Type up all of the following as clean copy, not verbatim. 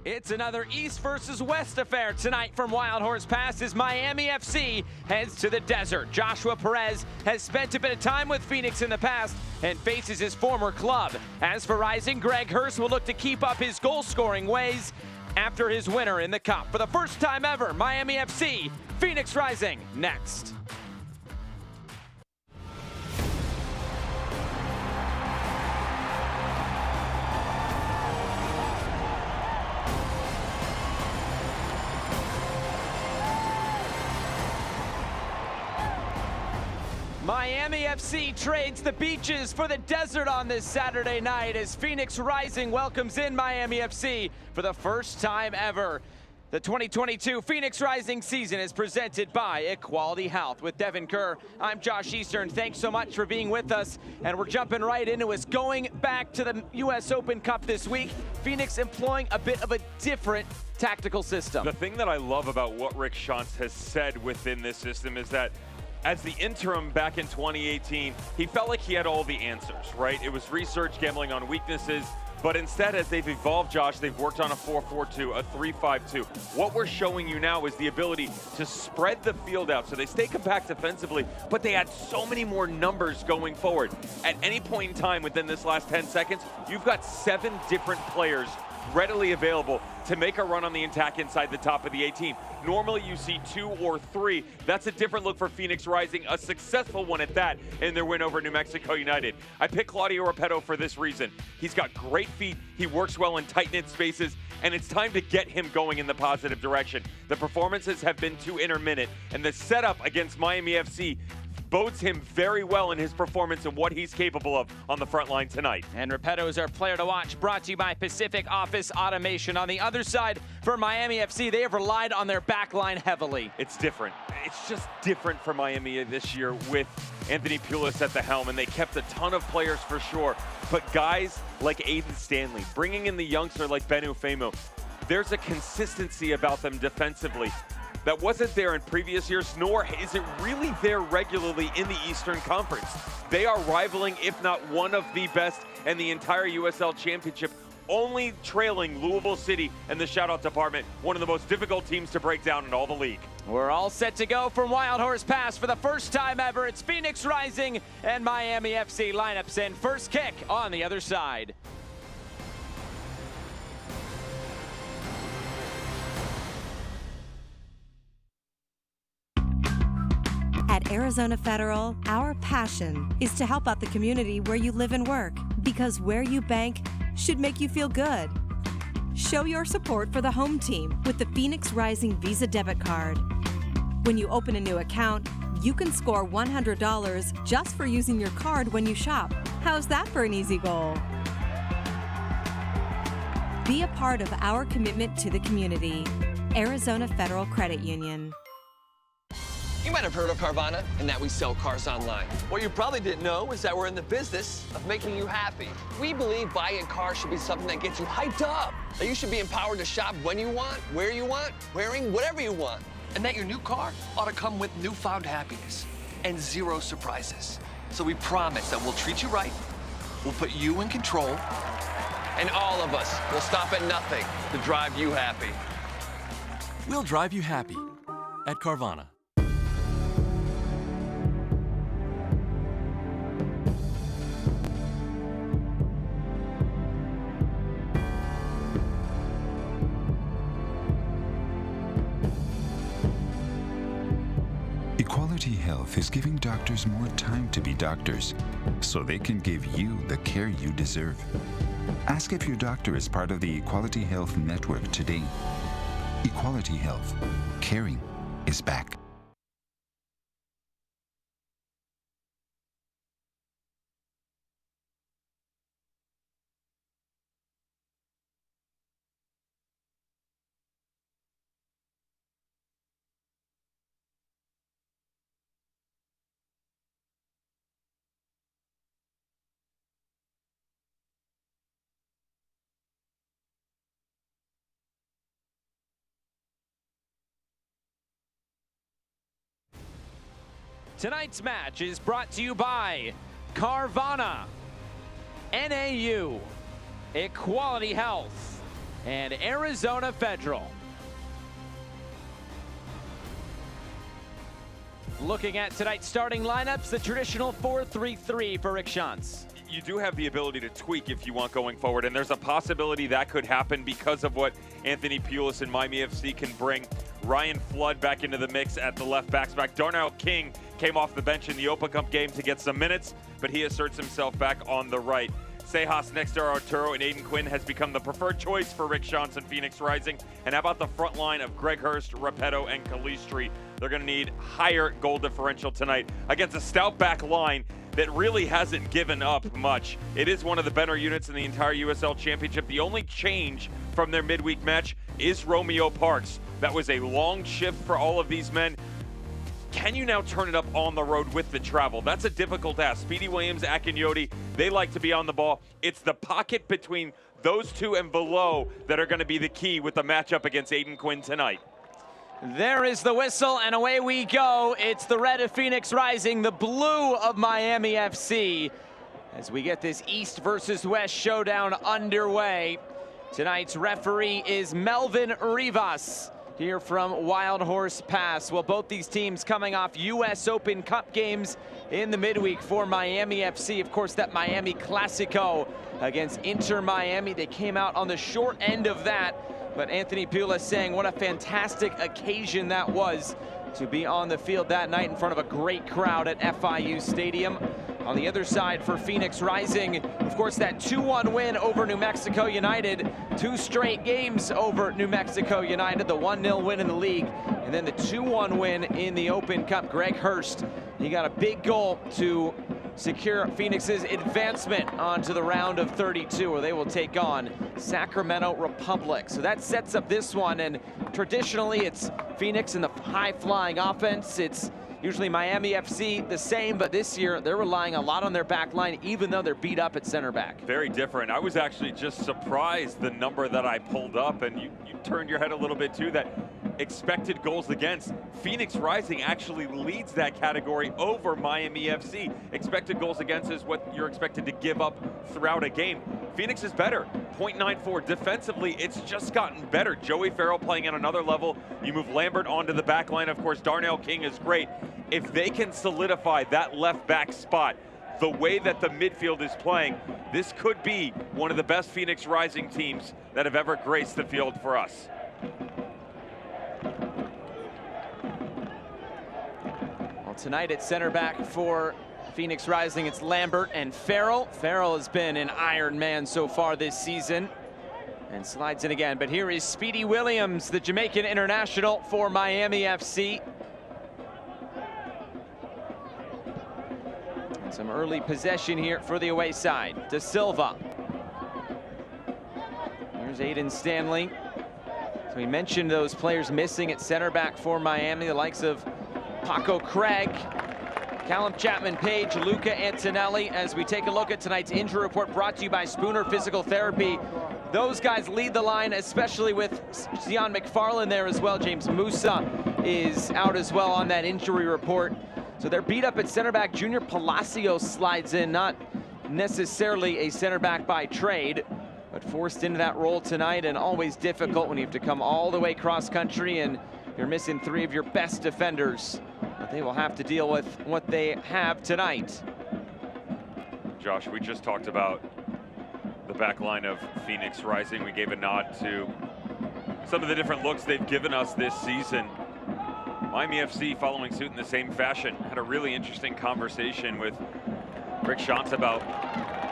It's another East versus West affair tonight from Wild Horse Pass as Miami FC heads to the desert. Joshua Perez has spent a bit of time with Phoenix in the past and faces his former club. As for Rising, Greg Hurst will look to keep up his goal-scoring ways after his winner in the Cup. For the first time ever, Miami FC, Phoenix Rising, next. Miami FC trades the beaches for the desert on this Saturday night as Phoenix Rising welcomes in Miami FC for the first time ever. The 2022 Phoenix Rising season is presented by Equality Health. With Devin Kerr, I'm Josh Eastern. Thanks so much for being with us. And we're jumping right into us. Going back to the U.S. Open Cup this week, Phoenix employing a bit of a different tactical system. The thing that I love about what Rick Schantz has said within this system is that as the interim back in 2018, he felt like he had all the answers, right? It was research, gambling on weaknesses, but instead, as they've evolved, Josh, they've worked on a 4-4-2, a 3-5-2. What we're showing you now is the ability to spread the field out so they stay compact defensively, but they add so many more numbers going forward. At any point in time within this last 10 seconds, you've got 7 different players readily available to make a run on the attack inside the top of the 18. Normally you see 2 or 3. That's a different look for Phoenix Rising, a successful one at that in their win over New Mexico United. I picked Claudio Repetto for this reason. He's got great feet, he works well in tight-knit spaces, and it's time to get him going in the positive direction. The performances have been too intermittent, and the setup against Miami FC bodes him very well in his performance and what he's capable of on the front line tonight. And Repetto is our player to watch, brought to you by Pacific Office Automation. On the other side, for Miami FC, they have relied on their back line heavily. It's different. It's just different for Miami this year with Anthony Pulis at the helm, and they kept a ton of players for sure. But guys like Aiden Stanley, bringing in the youngster like Ben Ufemo, there's a consistency about them defensively that wasn't there in previous years, nor is it really there regularly in the Eastern Conference. They are rivaling, if not one of the best in the entire USL Championship, only trailing Louisville City and the shoutout department, one of the most difficult teams to break down in all the league. We're all set to go from Wild Horse Pass for the first time ever. It's Phoenix Rising and Miami FC lineups in. First kick on the other side. At Arizona Federal, our passion is to help out the community where you live and work, because where you bank should make you feel good. Show your support for the home team with the Phoenix Rising Visa debit card. When you open a new account, you can score $100 just for using your card when you shop. How's that for an easy goal? Be a part of our commitment to the community. Arizona Federal Credit Union. You might have heard of Carvana and that we sell cars online. What you probably didn't know is that we're in the business of making you happy. We believe buying a car should be something that gets you hyped up, that you should be empowered to shop when you want, where you want, wearing whatever you want, and that your new car ought to come with newfound happiness and 0 surprises. So we promise that we'll treat you right, we'll put you in control, and all of us will stop at nothing to drive you happy. We'll drive you happy at Carvana. Equality Health is giving doctors more time to be doctors, so they can give you the care you deserve. Ask if your doctor is part of the Equality Health Network today. Equality Health. Caring is back. Tonight's match is brought to you by Carvana, NAU, Equality Health, and Arizona Federal. Looking at tonight's starting lineups, the traditional 4-3-3 for Rick Schantz. You do have the ability to tweak if you want going forward, and there's a possibility that could happen because of what Anthony Pulis and Miami FC can bring. Ryan Flood back into the mix at the left back spot. Darnell King came off the bench in the Open Cup game to get some minutes, but he asserts himself back on the right. Sejas, Nexter Arturo, and Aiden Quinn has become the preferred choice for Rick Schantz and Phoenix Rising. And how about the front line of Greg Hurst, Repetto, and Calistri? They're going to need higher goal differential tonight against a stout back line that really hasn't given up much. It is one of the better units in the entire USL Championship. The only change from their midweek match is Romeo Parks. That was a long shift for all of these men. Can you now turn it up on the road with the travel? That's a difficult task. Speedy Williams, Akinyoti, they like to be on the ball. It's the pocket between those two and below that are going to be the key with the matchup against Aiden Quinn tonight. There is the whistle, and away we go. It's the red of Phoenix Rising, the blue of Miami FC, as we get this East versus West showdown underway. Tonight's referee is Melvin Rivas, here from Wild Horse Pass. Well, both these teams coming off U.S. Open Cup games in the midweek for Miami FC. Of course, that Miami Classico against Inter Miami. They came out on the short end of that, but Anthony Pulis saying what a fantastic occasion that was to be on the field that night in front of a great crowd at FIU Stadium. On the other side for Phoenix Rising, of course, that 2-1 win over New Mexico United. 2 straight games over New Mexico United, the 1-0 win in the league, and then the 2-1 win in the Open Cup. Greg Hurst, he got a big goal to secure Phoenix's advancement onto the round of 32, where they will take on Sacramento Republic. So that sets up this one, and traditionally it's Phoenix in the high-flying offense. It's usually Miami FC the same, but this year they're relying a lot on their back line, even though they're beat up at center back. Very different. I was actually just surprised the number that I pulled up, and you turned your head a little bit too, that expected goals against. Phoenix Rising actually leads that category over Miami FC. Expected goals against is what you're expected to give up throughout a game. Phoenix is better, 0.94. Defensively, it's just gotten better. Joey Farrell playing at another level. You move Lambert onto the back line. Of course, Darnell King is great. If they can solidify that left back spot, the way that the midfield is playing, this could be one of the best Phoenix Rising teams that have ever graced the field for us. Well, tonight at center back for Phoenix Rising, it's Lambert and Farrell. Farrell has been an Iron Man so far this season and slides in again. But here is Speedy Williams, the Jamaican international for Miami FC. And some early possession here for the away side. De Silva. Here's Aiden Stanley. So we mentioned those players missing at center back for Miami, the likes of Paco Craig, Callum Chapman-Page, Luca Antonelli. As we take a look at tonight's injury report brought to you by Spooner Physical Therapy, those guys lead the line, especially with Zion McFarland there as well. James Musa is out as well on that injury report. So they're beat up at center back. Junior Palacios slides in, not necessarily a center back by trade, but forced into that role tonight, and always difficult when you have to come all the way cross country and you're missing 3 of your best defenders. But they will have to deal with what they have tonight. Josh, we just talked about the back line of Phoenix Rising. We gave a nod to some of the different looks they've given us this season. Miami FC, following suit in the same fashion, had a really interesting conversation with Rick Schantz about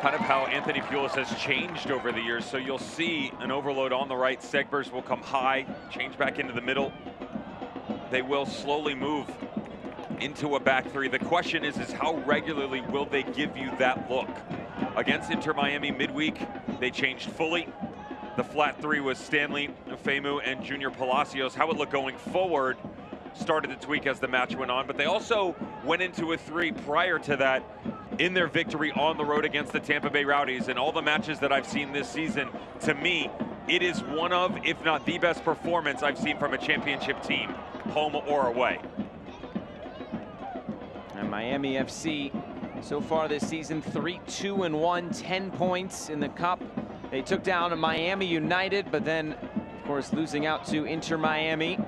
kind of how Anthony Pulis has changed over the years. So you'll see an overload on the right. Segbers will come high, change back into the middle. They will slowly move into a back 3. The question is how regularly will they give you that look? Against Inter Miami midweek, they changed fully. The flat 3 was Stanley, Femu, and Junior Palacios. How it looked going forward started to tweak as the match went on, but they also went into a 3 prior to that in their victory on the road against the Tampa Bay Rowdies. And all the matches that I've seen this season, to me, it is one of, if not the best performance I've seen from a championship team, home or away. And Miami FC so far this season, 3-2-1, 10 points in the cup, They took down Miami United, but then, of course, losing out to Inter Miami.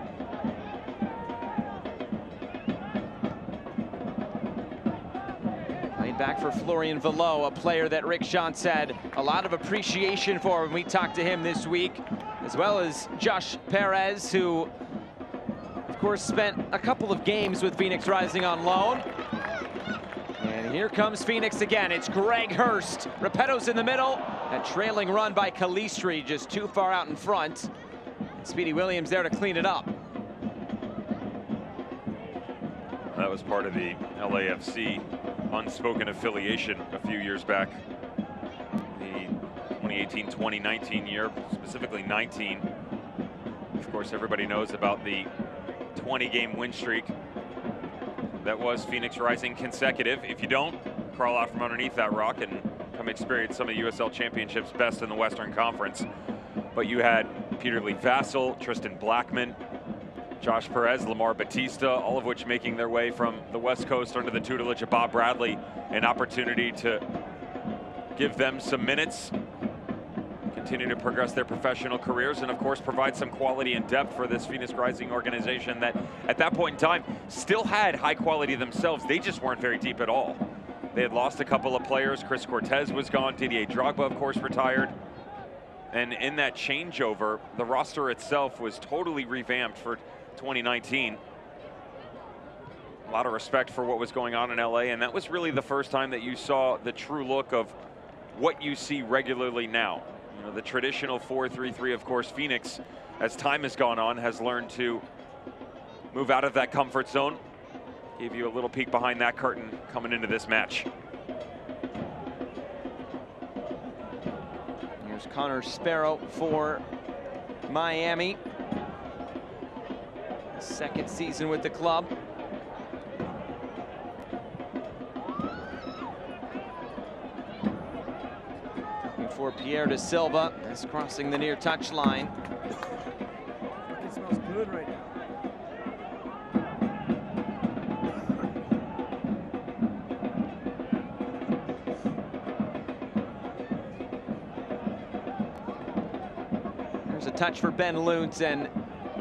Played back for Florian Velo, a player that Rick Schantz had a lot of appreciation for when we talked to him this week, as well as Josh Perez, who, of course, spent a couple of games with Phoenix Rising on loan. And here comes Phoenix again. It's Greg Hurst. Repetto's in the middle. A trailing run by Calistri, just too far out in front. And Speedy Williams there to clean it up. That was part of the LAFC unspoken affiliation a few years back. The 2018-2019 year, specifically 19. Of course, everybody knows about the 20-game win streak that was Phoenix Rising consecutive. If you don't, crawl out from underneath that rock and come experience some of the USL Championships best in the Western Conference. But you had Peter Lee Vassell, Tristan Blackman, Josh Perez, Lamar Batista, all of which making their way from the West Coast under the tutelage of Bob Bradley. An opportunity to give them some minutes, continue to progress their professional careers, and of course provide some quality and depth for this Phoenix Rising organization that at that point in time still had high quality themselves. They just weren't very deep at all. They had lost a couple of players. Chris Cortez was gone. Didier Drogba, of course, retired. And in that changeover, the roster itself was totally revamped for 2019. A lot of respect for what was going on in LA, and that was really the first time that you saw the true look of what you see regularly now. You know, the traditional 4-3-3, of course. Phoenix, as time has gone on, has learned to move out of that comfort zone. Gave you a little peek behind that curtain coming into this match. Here's Connor Sparrow for Miami. Second season with the club. For Pierre da Silva, is crossing the near touch line. It smells good right now. There's a touch for Ben Luntz, and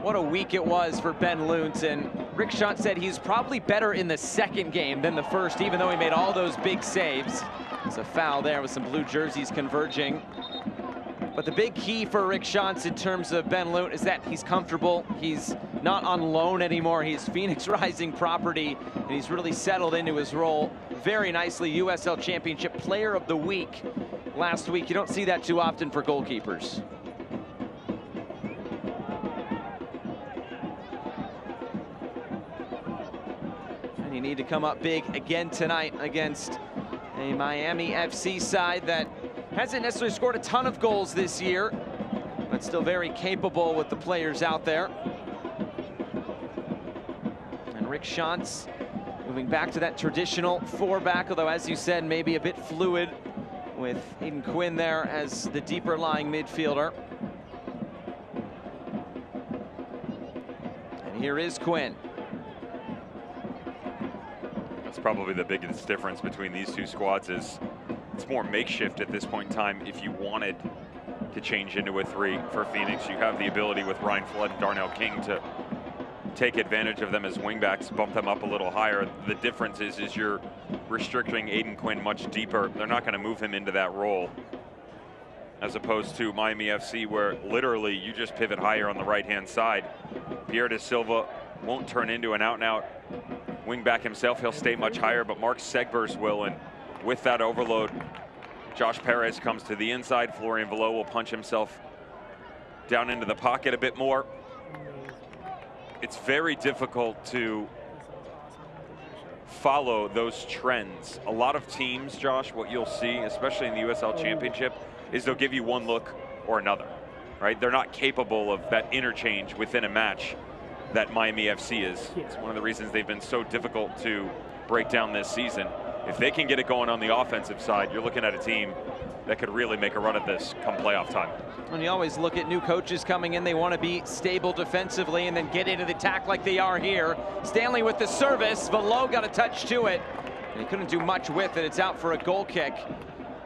what a week it was for Ben Luntz. And Rick Schantz said he's probably better in the second game than the first, even though he made all those big saves. There's a foul there with some blue jerseys converging. But the big key for Rick Schantz in terms of Ben Luntz is that he's comfortable. He's not on loan anymore. He's Phoenix Rising property, and he's really settled into his role very nicely. USL Championship Player of the Week last week. You don't see that too often for goalkeepers. And you need to come up big again tonight against a Miami FC side that hasn't necessarily scored a ton of goals this year, but still very capable with the players out there. And Rick Schantz moving back to that traditional four-back, although as you said, maybe a bit fluid with Hayden Quinn there as the deeper lying midfielder. And here is Quinn. That's probably the biggest difference between these two squads is it's more makeshift at this point in time. If you wanted to change into a 3 for Phoenix, you have the ability with Ryan Flood and Darnell King to take advantage of them as wingbacks, bump them up a little higher. The difference is you're restricting Aiden Quinn much deeper. They're not going to move him into that role, as opposed to Miami FC, where literally you just pivot higher on the right-hand side. Pierre da Silva won't turn into an out-and-out wingback himself. He'll stay much higher, but Mark Segbers will, and with that overload, Josh Perez comes to the inside. Florian Velo will punch himself down into the pocket a bit more. It's very difficult to follow those trends. A lot of teams, Josh, what you'll see, especially in the USL Championship, is they'll give you one look or another, right? They're not capable of that interchange within a match that Miami FC is. It's one of the reasons they've been so difficult to break down this season. If they can get it going on the offensive side, you're looking at a team that could really make a run at this come playoff time. And you always look at new coaches coming in, they want to be stable defensively and then get into the attack like they are here. Stanley with the service, Velo got a touch to it, and he couldn't do much with it. It's out for a goal kick.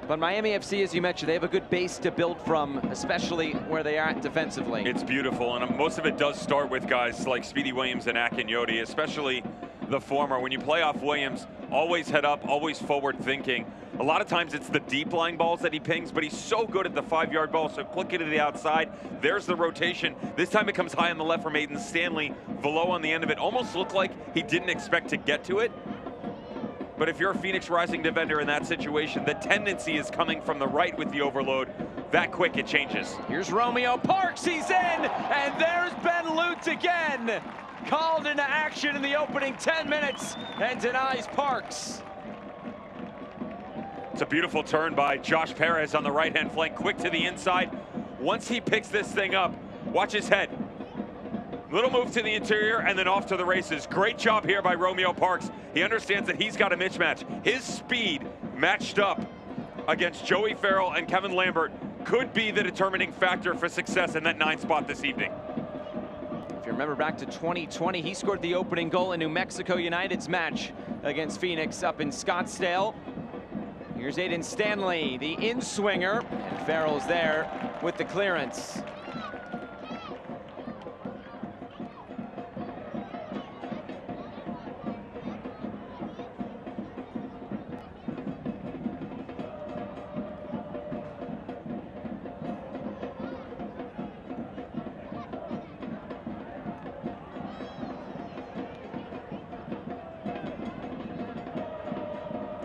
But Miami FC, as you mentioned, they have a good base to build from, especially where they are at defensively. It's beautiful, and most of it does start with guys like Speedy Williams and Akinyoti, especially the former. When you play off Williams, always head up, always forward thinking. A lot of times it's the deep line balls that he pings, but he's so good at the 5-yard ball, so click it to the outside. There's the rotation. This time it comes high on the left from Aiden Stanley, Velo on the end of it. Almost looked like he didn't expect to get to it. But if you're a Phoenix Rising defender in that situation, the tendency is coming from the right with the overload. That quick, it changes. Here's Romeo Parks, he's in, and there's Ben Lutz again. Called into action in the opening 10 minutes and denies Parks. It's a beautiful turn by Josh Perez on the right-hand flank, quick to the inside. Once he picks this thing up, watch his head. Little move to the interior and then off to the races. Great job here by Romeo Parks. He understands that he's got a mismatch. His speed matched up against Joey Farrell and Kevin Lambert could be the determining factor for success in that 9 spot this evening. If you remember back to 2020, he scored the opening goal in New Mexico United's match against Phoenix up in Scottsdale. Here's Aiden Stanley, the in-swinger, and Farrell's there with the clearance.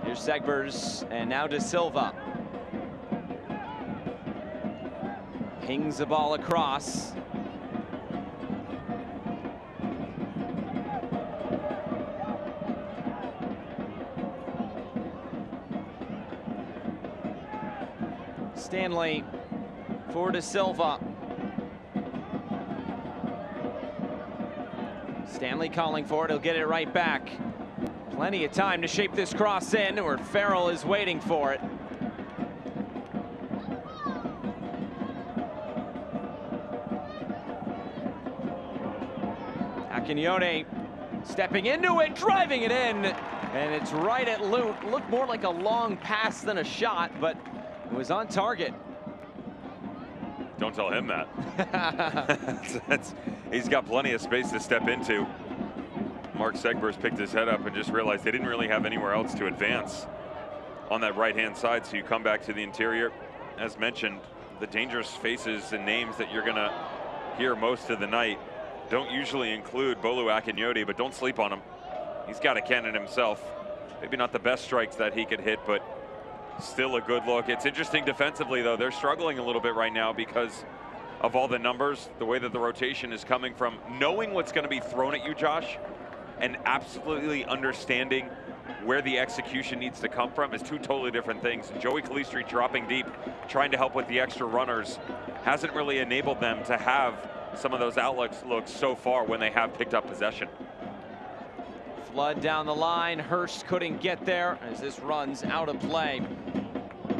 Here's Segbers, and now De Silva. Pings the ball across. Stanley for De Silva. Stanley calling for it, he'll get it right back. Plenty of time to shape this cross in, where Farrell is waiting for it. Akinyoti stepping into it, driving it in, and it's right at Lute. Looked more like a long pass than a shot, but it was on target. Don't tell him that. He's got plenty of space to step into. Mark Segbers picked his head up and just realized they didn't really have anywhere else to advance on that right-hand side, so you come back to the interior. As mentioned, the dangerous faces and names that you're going to hear most of the night don't usually include Bolu Akinyoti, but don't sleep on him. He's got a cannon himself. Maybe not the best strikes that he could hit, but still a good look. It's interesting defensively, though. They're struggling a little bit right now because of all the numbers, the way that the rotation is coming from. Knowing what's going to be thrown at you, Josh, and absolutely understanding where the execution needs to come from is two totally different things. And Joey Calistri dropping deep, trying to help with the extra runners, hasn't really enabled them to have some of those outlooks so far when they have picked up possession. Flood down the line, Hurst couldn't get there as this runs out of play.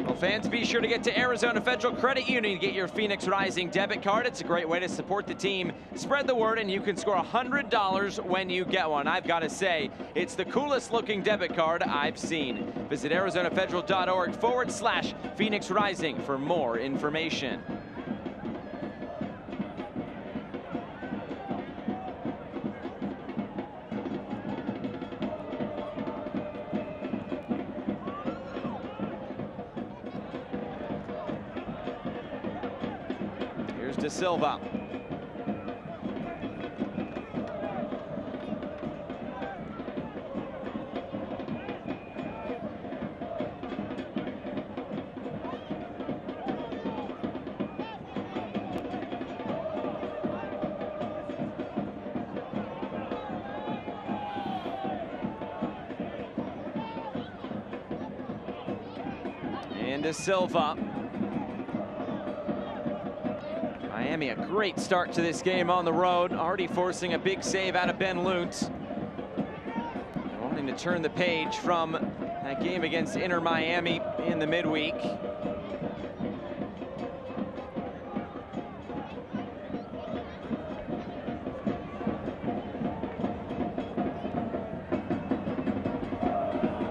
Well, fans, be sure to get to Arizona Federal Credit Union to get your Phoenix Rising debit card. It's a great way to support the team. Spread the word and you can score $100 when you get one. I've got to say, it's the coolest looking debit card I've seen. Visit ArizonaFederal.org/Phoenix Rising for more information. De Silva. And De Silva. Miami, a great start to this game on the road, already forcing a big save out of Ben Lutz. Wanting to turn the page from that game against Inter Miami in the midweek.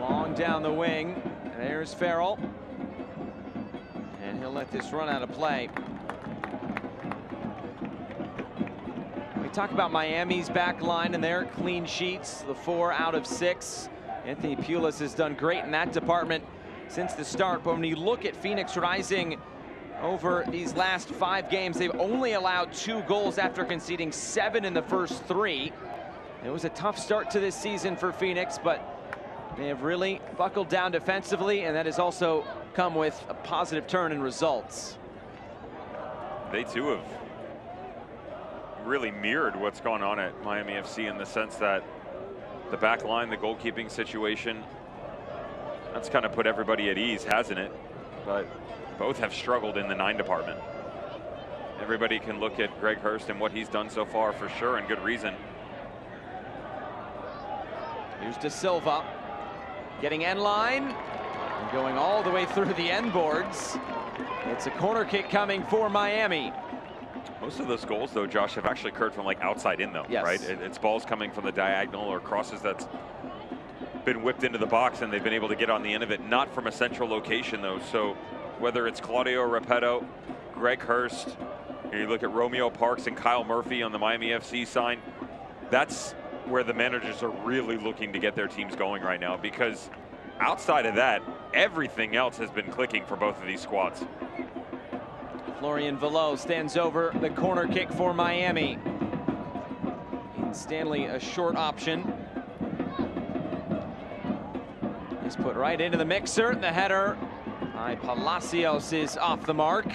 Long down the wing, there's Farrell. let this run out of play. We talk about Miami's back line and their clean sheets, the 4 out of 6. Anthony Pulis has done great in that department since the start. But when you look at Phoenix Rising over these last 5 games, they've only allowed 2 goals after conceding 7 in the first 3. It was a tough start to this season for Phoenix, but they have really buckled down defensively, and that has also come with a positive turn in results. They too have really mirrored what's going on at Miami FC in the sense that the back line, the goalkeeping situation, that's kind of put everybody at ease, hasn't it? But both have struggled in the 9 department. Everybody can look at Greg Hurst and what he's done so far for sure, and good reason. Here's De Silva getting end line and going all the way through the end boards. It's a corner kick coming for Miami. Most of those goals, though, Josh, have actually occurred from like outside in, though, yes. right? It's balls coming from the diagonal or crosses that's been whipped into the box, and they've been able to get on the end of it, not from a central location, though. So whether it's Claudio Repetto, Greg Hurst, you look at Romeo Parks and Kyle Murphy on the Miami FC side, that's where the managers are really looking to get their teams going right now, because outside of that, everything else has been clicking for both of these squads. Florian Velo stands over the corner kick for Miami. And Stanley, a short option. He's put right into the mixer. The header by Palacios is off the mark.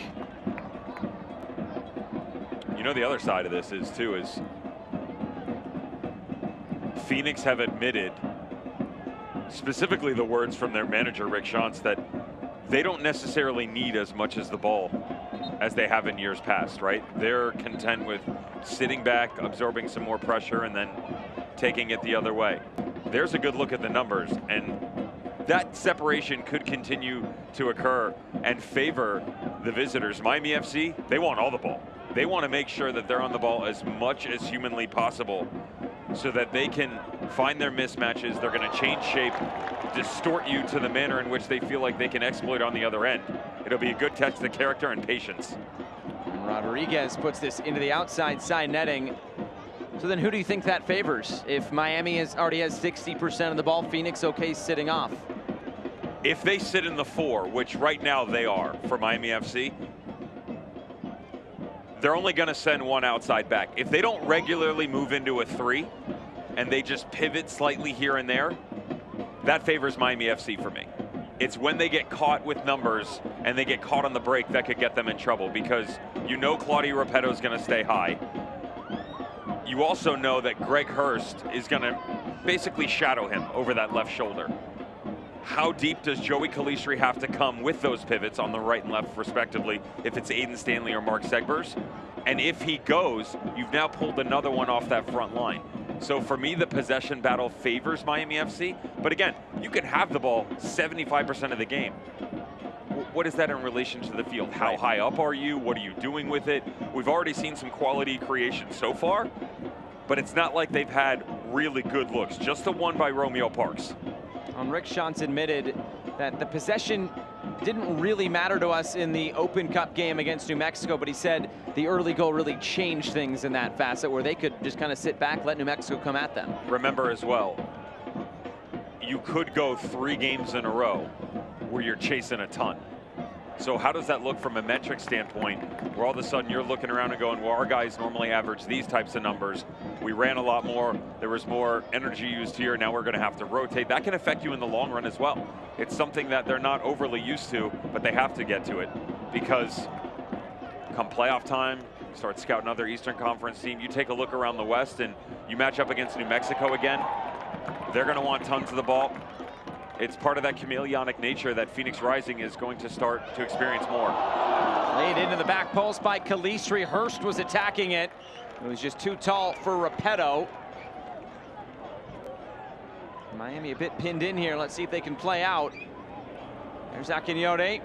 You know, the other side of this is Phoenix have admitted, specifically the words from their manager, Rick Schantz, that they don't necessarily need as much as the ball as they have in years past, right? They're content with sitting back, absorbing some more pressure, and then taking it the other way. There's a good look at the numbers, and that separation could continue to occur and favor the visitors. Miami FC, they want all the ball. They want to make sure that they're on the ball as much as humanly possible so that they can find their mismatches. They're going to change shape, distort you to the manner in which they feel like they can exploit on the other end. It'll be a good test of character and patience. And Rodriguez puts this into the outside side netting. So then who do you think that favors? If Miami already has 60% of the ball, Phoenix okay sitting off? If they sit in the 4, which right now they are for Miami FC, they're only going to send one outside back. If they don't regularly move into a 3 and they just pivot slightly here and there, that favors Miami FC for me. It's when they get caught with numbers and they get caught on the break that could get them in trouble, because you know Claudio Repetto is going to stay high. You also know that Greg Hurst is going to basically shadow him over that left shoulder. How deep does Joey Calistri have to come with those pivots on the right and left, respectively, if it's Aiden Stanley or Mark Segbers? And if he goes, you've now pulled another one off that front line. So for me, the possession battle favors Miami FC. But again, you can have the ball 75% of the game. What is that in relation to the field? How high up are you? What are you doing with it? We've already seen some quality creation so far, but it's not like they've had really good looks. Just the one by Romeo Parks. Rick Schantz admitted that the possession didn't really matter to us in the Open Cup game against New Mexico, but he said the early goal really changed things in that facet where they could just kind of sit back, let New Mexico come at them. Remember as well, you could go 3 games in a row where you're chasing a ton. So how does that look from a metric standpoint, where all of a sudden you're looking around and going, well, our guys normally average these types of numbers. We ran a lot more. There was more energy used here. Now we're going to have to rotate. That can affect you in the long run as well. It's something that they're not overly used to, but they have to get to it, because come playoff time, start scouting another Eastern Conference team. You take a look around the West and you match up against New Mexico again. They're going to want tons of the ball. It's part of that chameleonic nature that Phoenix Rising is going to start to experience more. Laid into the back post by Calistri. Hurst was attacking it. It was just too tall for Repetto. Miami a bit pinned in here. Let's see if they can play out. There's Akinyode.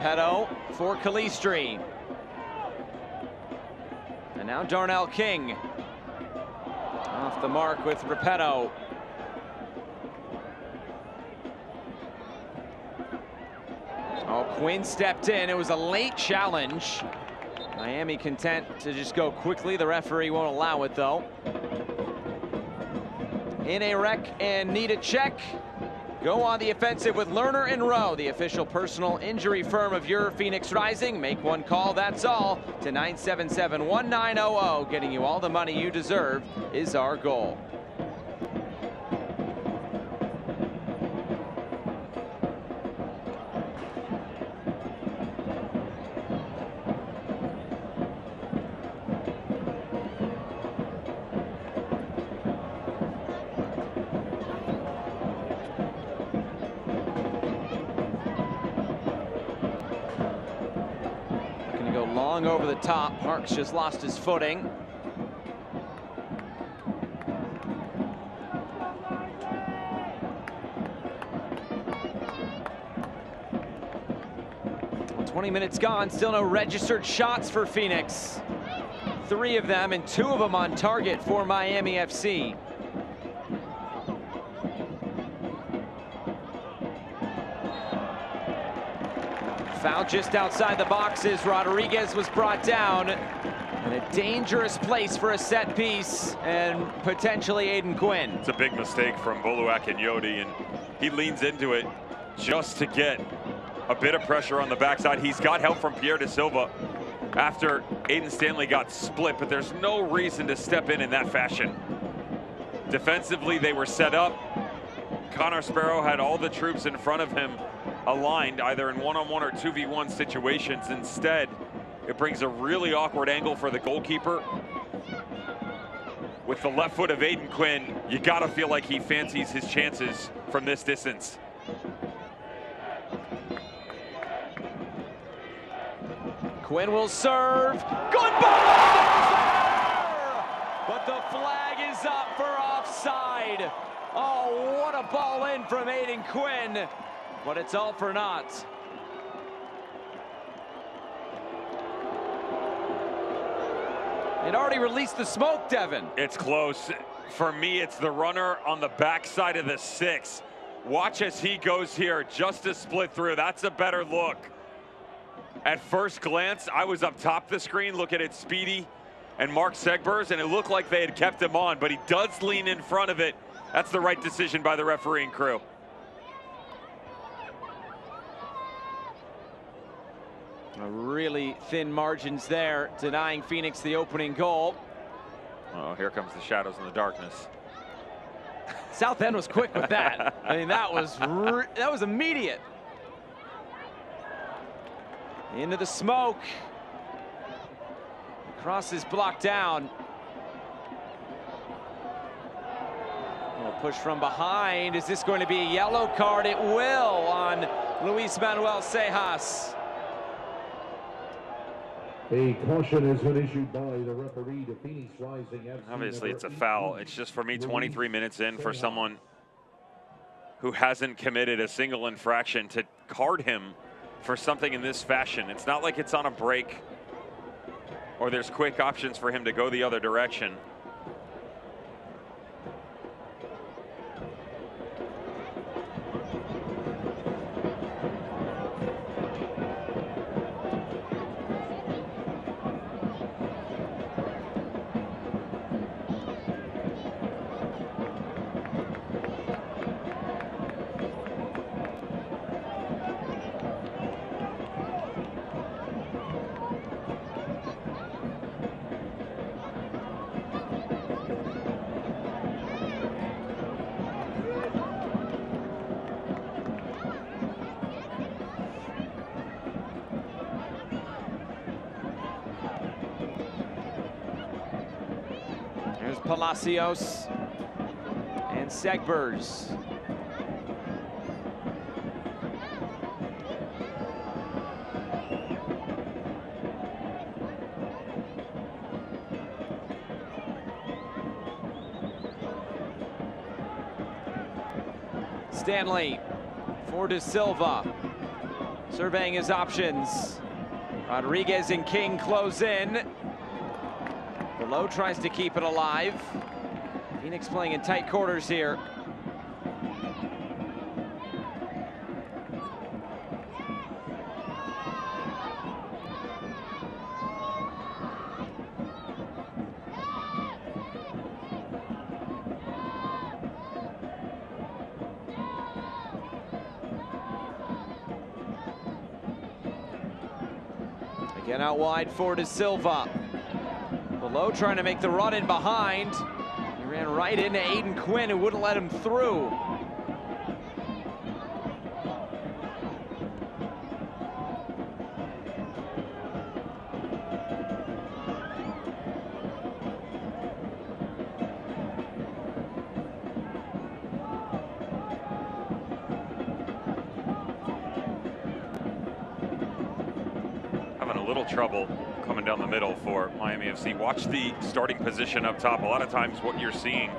Repetto for Calistri. And now Darnell King. Off the mark with Repetto. Oh, Quinn stepped in. It was a late challenge. Miami content to just go quickly. The referee won't allow it, though. In a wreck and need a check. Go on the offensive with Lerner and Rowe, the official personal injury firm of your Phoenix Rising. Make one call, that's all, to 977-1900. Getting you all the money you deserve is our goal. Long over the top. Marks just lost his footing. Well, 20 minutes gone, still no registered shots for Phoenix. 3 of them and 2 of them on target for Miami FC. Foul just outside the boxes. Rodriguez was brought down in a dangerous place for a set piece and potentially Aiden Quinn. It's a big mistake from Boluak and Yodi, and he leans into it just to get a bit of pressure on the backside. He's got help from Pierre da Silva after Aiden Stanley got split, but there's no reason to step in that fashion. Defensively, they were set up. Connor Sparrow had all the troops in front of him aligned either in one-on-one or 2v1 situations. Instead, it brings a really awkward angle for the goalkeeper. With the left foot of Aiden Quinn, you gotta feel like he fancies his chances from this distance. Quinn will serve. Good ball! But the flag is up for offside. Oh, what a ball in from Aiden Quinn. But it's all for naught. It already released the smoke, Devin. It's close. For me, it's the runner on the backside of the 6. Watch as he goes here, just to split through. That's a better look. At first glance, I was up top the screen looking at Speedy and Mark Segbers, and it looked like they had kept him on, but he does lean in front of it. That's the right decision by the refereeing crew. Really thin margins there, denying Phoenix the opening goal. Oh, here comes the shadows in the darkness. South End was quick with that. I mean, that was immediate. Into the smoke. Cross is blocked down. A push from behind. Is this going to be a yellow card? It will on Luis Manuel Cejas. A caution has been issued by the referee to Phoenix Rising FC. Obviously, it's a foul. It's just, for me, 23 minutes in for someone who hasn't committed a single infraction to card him for something in this fashion. It's not like it's on a break or there's quick options for him to go the other direction. There's Palacios and Segbers. Stanley for Da Silva. Surveying his options. Rodriguez and King close in. Below tries to keep it alive. Phoenix playing in tight quarters here. Again out wide for De Silva. Below trying to make the run in behind. He ran right into Aiden Quinn, who wouldn't let him through. Having a little trouble coming down the middle for Miami FC. Watch the starting position up top. A lot of times what you're seeing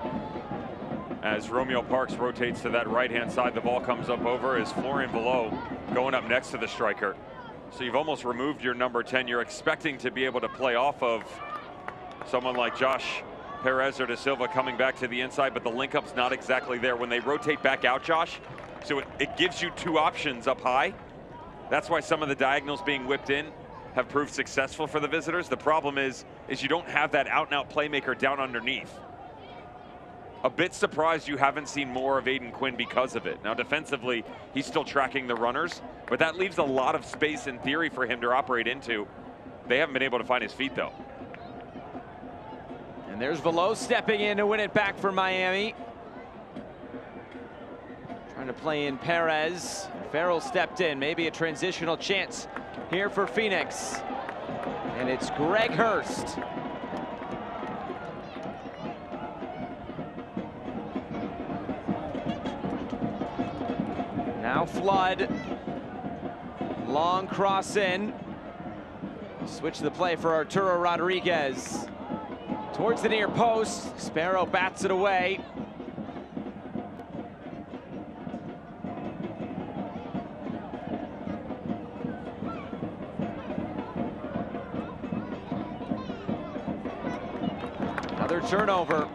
as Romeo Parks rotates to that right-hand side, the ball comes up over is Florian Below going up next to the striker. So you've almost removed your number 10. You're expecting to be able to play off of someone like Josh Perez or De Silva coming back to the inside, but the link-up's not exactly there. When they rotate back out, Josh, so it gives you two options up high. That's why some of the diagonals being whipped in have proved successful for the visitors. The problem is you don't have that out-and-out playmaker down underneath. A bit surprised you haven't seen more of Aiden Quinn because of it. Now defensively, he's still tracking the runners, but that leaves a lot of space in theory for him to operate into. They haven't been able to find his feet though. And there's Below stepping in to win it back for Miami. Trying to play in Perez. Farrell stepped in, maybe a transitional chance here for Phoenix. And it's Greg Hurst. Now Flood. Long cross in. Switch the play for Arturo Rodriguez. Towards the near post. Sparrow bats it away. Another turnover.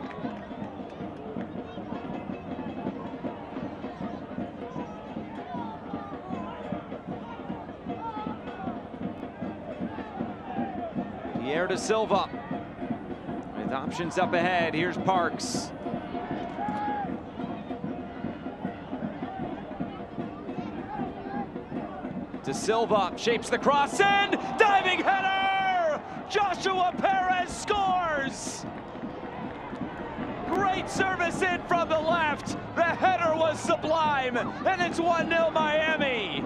Pierre De Silva with options up ahead. Here's Parks. De Silva shapes the cross in. Diving header! Joshua Perez scores! Great service in from the left. The header was sublime, and it's 1-0 Miami.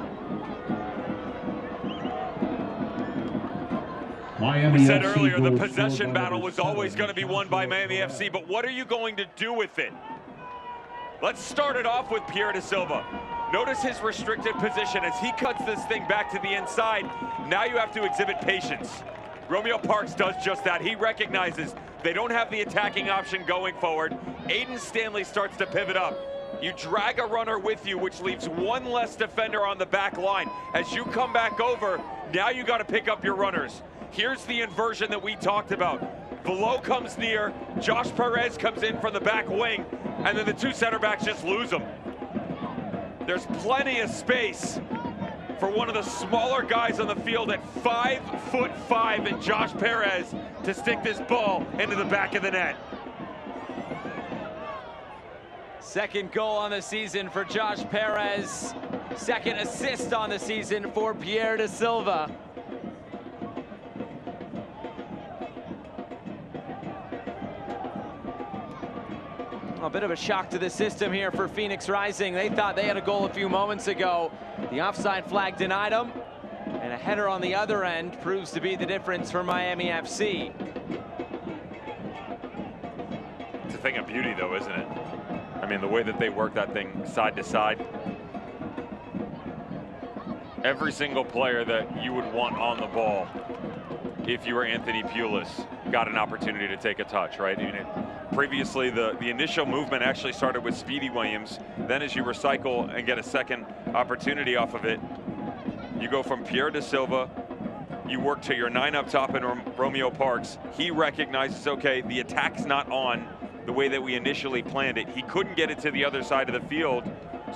We said earlier the possession battle was always going to be won by Miami FC, but what are you going to do with it? Let's start it off with Pierre De Silva. Notice his restricted position as he cuts this thing back to the inside. Now you have to exhibit patience. Romeo Parks does just that. He recognizes they don't have the attacking option going forward. Aiden Stanley starts to pivot up. You drag a runner with you, which leaves one less defender on the back line. As you come back over, now you got to pick up your runners. Here's the inversion that we talked about. Below comes near, Josh Perez comes in from the back wing, and then the two center backs just lose them. There's plenty of space for one of the smaller guys on the field at 5'5" and Josh Perez to stick this ball into the back of the net. Second goal on the season for Josh Perez. Second assist on the season for Pierre De Silva. A bit of a shock to the system here for Phoenix Rising. They thought they had a goal a few moments ago. The offside flag denied them, and a header on the other end proves to be the difference for Miami FC. It's a thing of beauty though, isn't it? I mean, the way that they work that thing side to side. Every single player that you would want on the ball, if you were Anthony Pulis, got an opportunity to take a touch, right? I mean, previously, the initial movement actually started with Speedy Williams. Then as you recycle and get a second opportunity off of it, You go from Pierre Da Silva, you work to your 9 up top in Romeo Parks. He recognizes, okay, the attack's not on the way that we initially planned it. He couldn't get it to the other side of the field,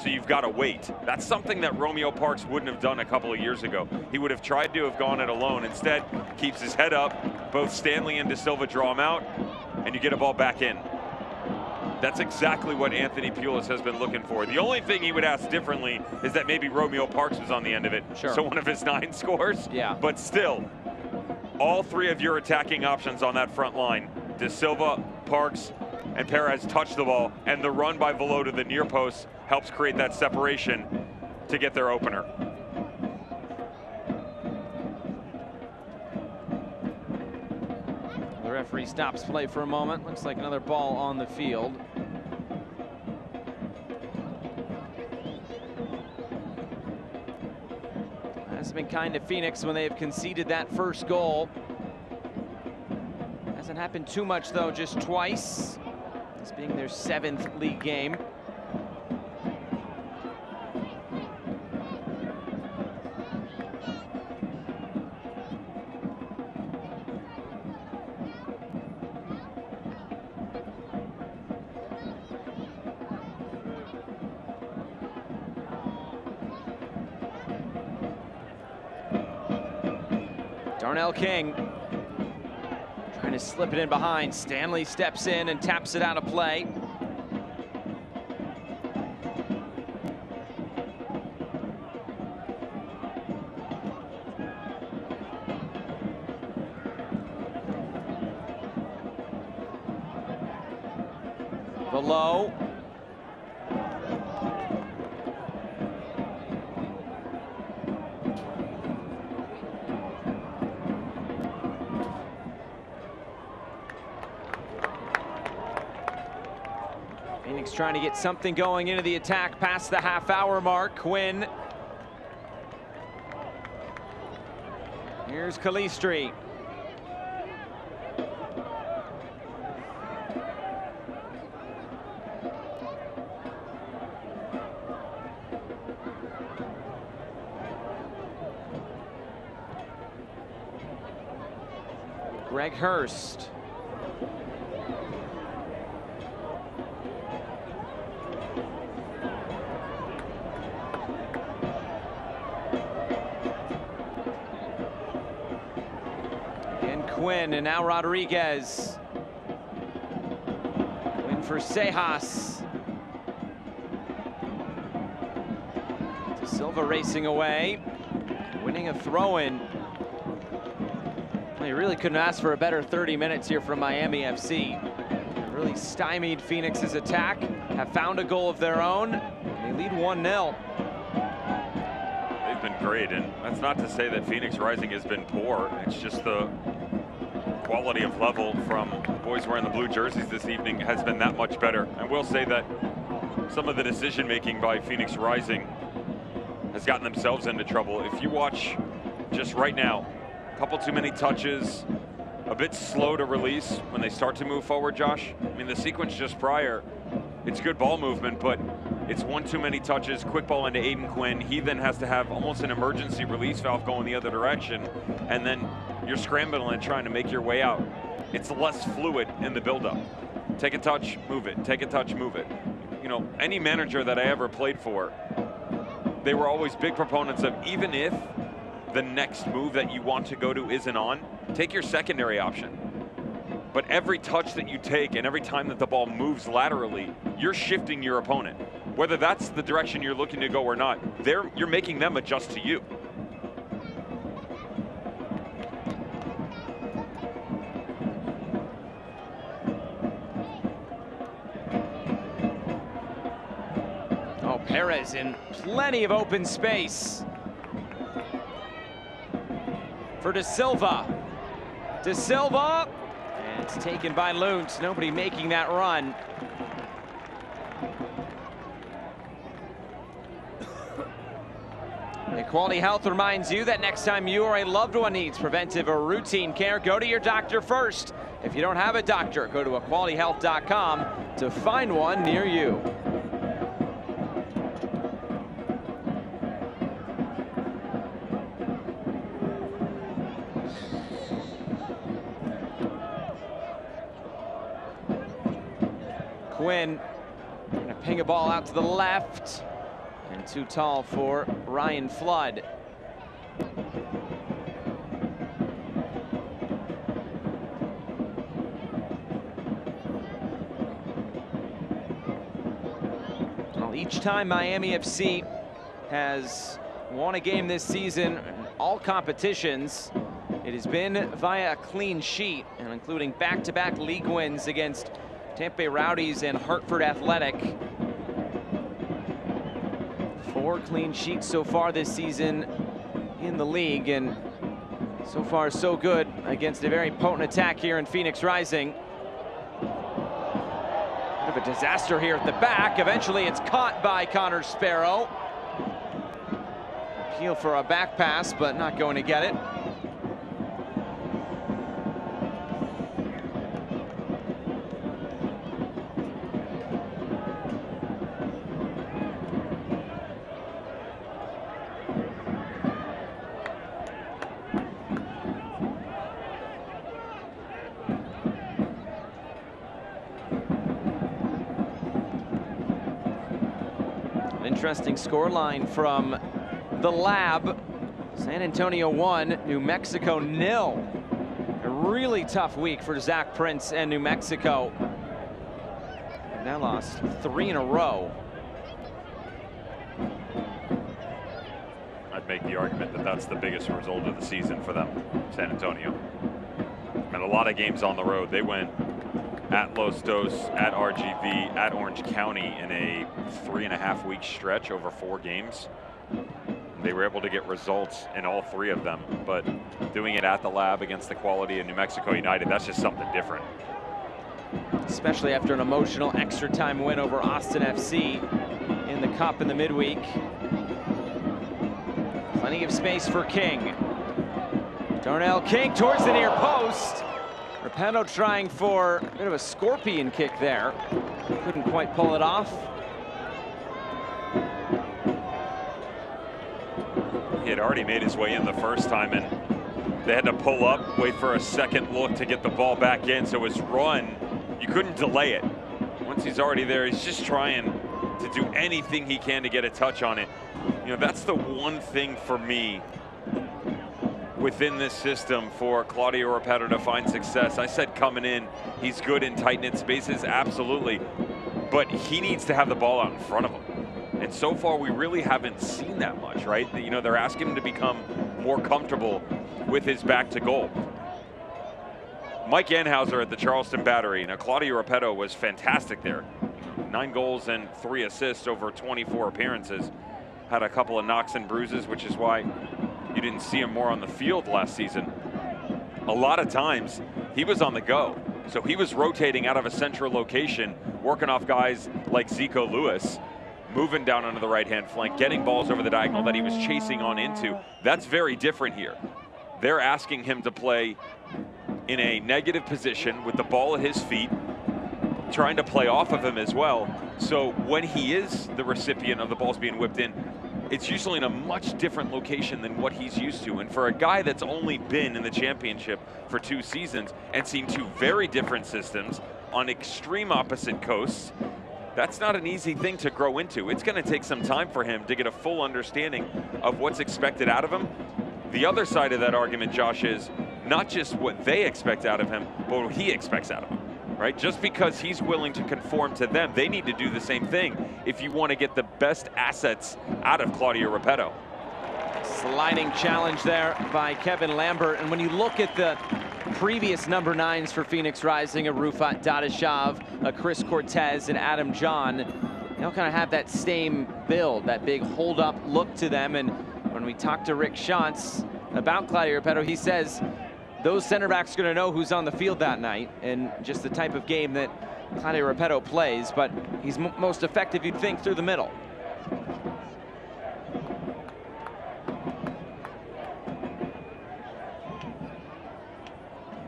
so you've got to wait. That's something that Romeo Parks wouldn't have done a couple of years ago. He would have tried to have gone it alone. Instead, keeps his head up. Both Stanley and Da Silva draw him out, and you get a ball back in. That's exactly what Anthony Pulis has been looking for. The only thing he would ask differently is that maybe Romeo Parks was on the end of it. Sure. So one of his 9 scores. Yeah. But still, all 3 of your attacking options on that front line, Da Silva, Parks, and Perez touch the ball, and the run by Velo to the near post helps create that separation to get their opener. The referee stops play for a moment. Looks like another ball on the field. That's been kind to Phoenix when they have conceded that first goal. Hasn't happened too much though, just twice. This being their 7th league game. Darnell King trying to slip it in behind. Stanley steps in and taps it out of play. Below. Phoenix trying to get something going into the attack past the half-hour mark. Quinn. Here's Calistri. Greg Hurst. Quinn, and now Rodriguez. Quinn for Sejas. Da Silva racing away, winning a throw-in. Well, you really couldn't ask for a better 30 minutes here from Miami FC. Really stymied Phoenix's attack, have found a goal of their own. They lead 1-0. They've been great, and that's not to say that Phoenix Rising has been poor. It's just the quality of level from the boys wearing the blue jerseys this evening has been that much better. I will say that some of the decision making by Phoenix Rising has gotten themselves into trouble. If you watch just right now, a couple too many touches, a bit slow to release when they start to move forward, Josh. I mean, the sequence just prior, it's good ball movement, but it's one too many touches, quick ball into Aiden Quinn. He then has to have almost an emergency release valve going the other direction, and then you're scrambling and trying to make your way out. It's less fluid in the buildup. Take a touch, move it. Take a touch, move it. You know, any manager that I ever played for, they were always big proponents of, even if the next move that you want to go to isn't on, take your secondary option. But every touch that you take and every time that the ball moves laterally, you're shifting your opponent. Whether that's the direction you're looking to go or not, you're making them adjust to you. Oh, Perez in plenty of open space. For Da Silva. Da Silva. And it's taken by Luntz. Nobody making that run. Equality Health reminds you that next time you or a loved one needs preventive or routine care, go to your doctor first. If you don't have a doctor, go to equalityhealth.com to find one near you. Quinn gonna ping a ball out to the left, and too tall for Ryan Flood. Well, each time Miami FC has won a game this season in all competitions, it has been via a clean sheet, and including back-to-back league wins against Tampa Bay Rowdies and Hartford Athletic. 4 clean sheets so far this season in the league, and so far so good against a very potent attack here in Phoenix Rising. Bit of a disaster here at the back. Eventually it's caught by Connor Sparrow. Appeal for a back pass, but not going to get it. Interesting scoreline from the Lab. San Antonio 1, New Mexico 0. A really tough week for Zach Prince and New Mexico. They've now lost 3 in a row. I'd make the argument that that's the biggest result of the season for them, San Antonio. And a lot of games on the road. They went at Los Dos, at RGV, at Orange County in a 3.5-week stretch over 4 games. They were able to get results in all 3 of them, but doing it at the Lab against the quality of New Mexico United, that's just something different. Especially after an emotional extra time win over Austin FC in the Cup in the midweek. Plenty of space for King. Darnell King towards the near post. Rapinoe trying for a bit of a scorpion kick there. Couldn't quite pull it off. He had already made his way in the first time, and they had to pull up, wait for a second look to get the ball back in. So his run, you couldn't delay it. Once he's already there, he's just trying to do anything he can to get a touch on it. You know, that's the one thing for me within this system for Claudio Rapinoe to find success. I said coming in, he's good in tight-knit spaces, absolutely. But he needs to have the ball out in front of him. And so far, we really haven't seen that much, right? You know, they're asking him to become more comfortable with his back to goal. Mike Anhauser at the Charleston Battery. Now, Claudio Rapinoe was fantastic there. 9 goals and 3 assists over 24 appearances. Had a couple of knocks and bruises, which is why you didn't see him more on the field last season. A lot of times, he was on the go. So he was rotating out of a central location, working off guys like Zico Lewis, moving down onto the right-hand flank, getting balls over the diagonal that he was chasing on into. That's very different here. They're asking him to play in a negative position with the ball at his feet, trying to play off of him as well. So when he is the recipient of the balls being whipped in, it's usually in a much different location than what he's used to. And for a guy that's only been in the championship for 2 seasons and seen 2 very different systems on extreme opposite coasts, that's not an easy thing to grow into. It's going to take some time for him to get a full understanding of what's expected out of him. The other side of that argument, Josh, is not just what they expect out of him, but what he expects out of him, right? Just because he's willing to conform to them, they need to do the same thing if you want to get the best assets out of Claudio Rapinoe. Sliding challenge there by Kevin Lambert. And when you look at the previous number 9s for Phoenix Rising, a Rufat Dadashav, a Chris Cortez, and Adam John, they all kind of have that same build, that big hold-up look to them. And when we talked to Rick Schantz about Claudio Rapinoe, he says those center backs are going to know who's on the field that night and just the type of game that Claudio Rapinoe plays, but he's most effective, you'd think, through the middle.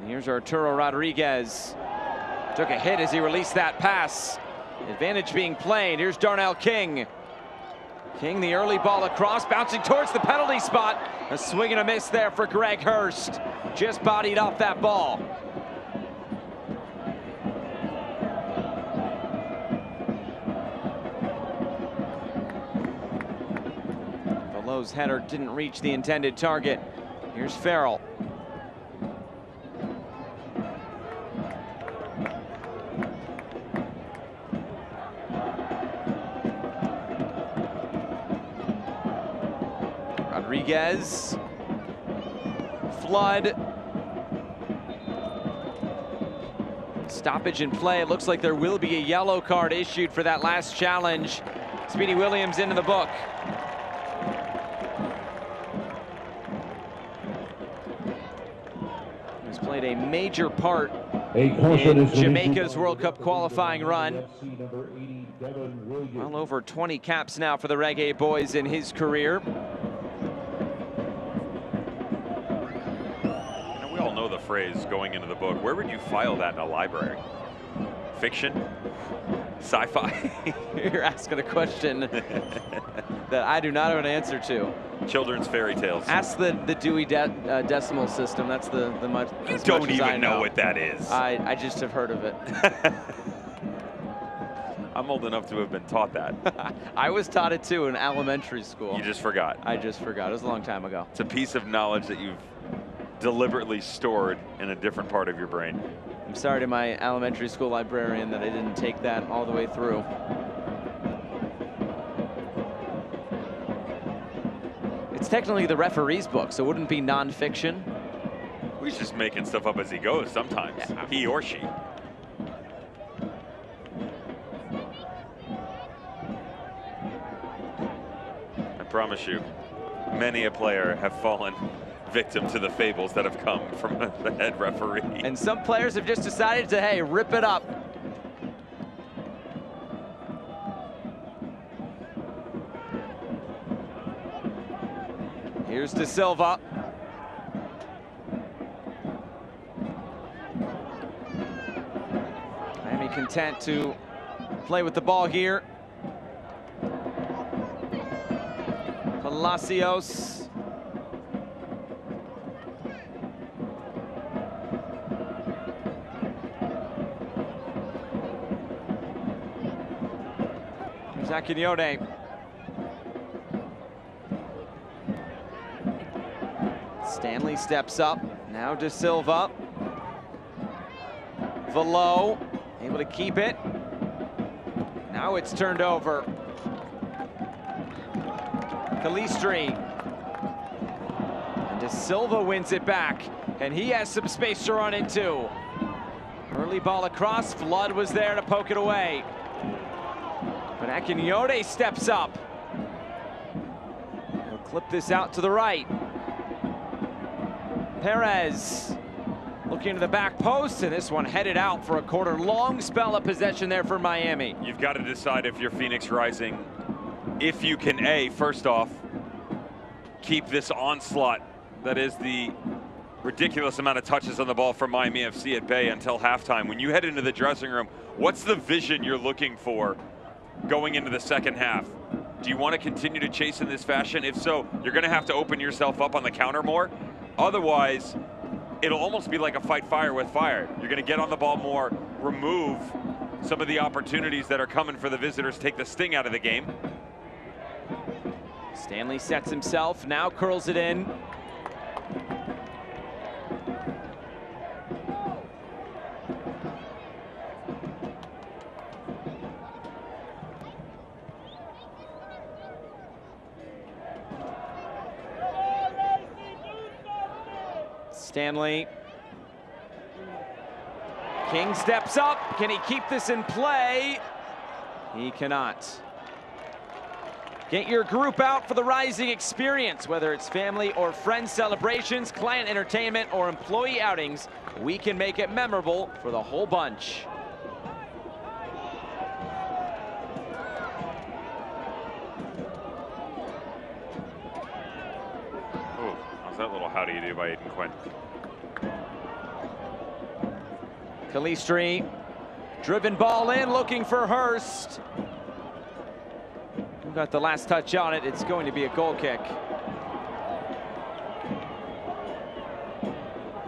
Here's Arturo Rodriguez. Took a hit as he released that pass. Advantage being played. Here's Darnell King. King, the early ball across, bouncing towards the penalty spot. A swing and a miss there for Greg Hurst. Just bodied off that ball. Lowe's header didn't reach the intended target. Here's Farrell. Rodriguez. Flood. Stoppage in play. It looks like there will be a yellow card issued for that last challenge. Speedy Williams into the book. He's played a major part in Jamaica's World Cup qualifying run. Well over 20 caps now for the Reggae Boys in his career. We all know the phrase going into the book. Where would you file that in a library? Fiction? Sci-fi? You're asking a question that I do not have an answer to. Children's fairy tales. Ask the Dewey Decimal System. That's the much. You don't even know what that is. I just have heard of it. I'm old enough to have been taught that. I was taught it too in elementary school. You just forgot. I just forgot. It was a long time ago. It's a piece of knowledge that you've deliberately stored in a different part of your brain. I'm sorry to my elementary school librarian that I didn't take that all the way through. It's technically the referee's book, so it wouldn't be nonfiction. He's just making stuff up as he goes sometimes, yeah. He or she. I promise you, many a player have fallen victim to the fables that have come from the head referee. And some players have just decided to, hey, rip it up. Here's De Silva. Miami content to play with the ball here. Palacios. Akinyode. Stanley steps up. Now De Silva. Velo able to keep it. Now it's turned over. Calistri. And De Silva wins it back. And he has some space to run into. Early ball across. Flood was there to poke it away. But Akinyode steps up. He'll clip this out to the right. Perez looking to the back post, and this one headed out for a quarter-long spell of possession there for Miami. You've got to decide if you're Phoenix Rising, if you can, first off, keep this onslaught that is the ridiculous amount of touches on the ball for Miami FC at bay until halftime. When you head into the dressing room, what's the vision you're looking for going into the second half? Do you want to continue to chase in this fashion? If so, you're going to have to open yourself up on the counter more. Otherwise, it'll almost be like a fight fire with fire. You're going to get on the ball more, remove some of the opportunities that are coming for the visitors, take the sting out of the game. Stanley sets himself, now curls it in. Stanley. King steps up. Can he keep this in play? He cannot. Get your group out for the Rising experience, whether it's family or friend celebrations, client entertainment, or employee outings. We can make it memorable for the whole bunch. Oh, how's that little how do you do by Aiden Quinn? Calistri, driven ball in, looking for Hurst. Who got the last touch on it? It's going to be a goal kick.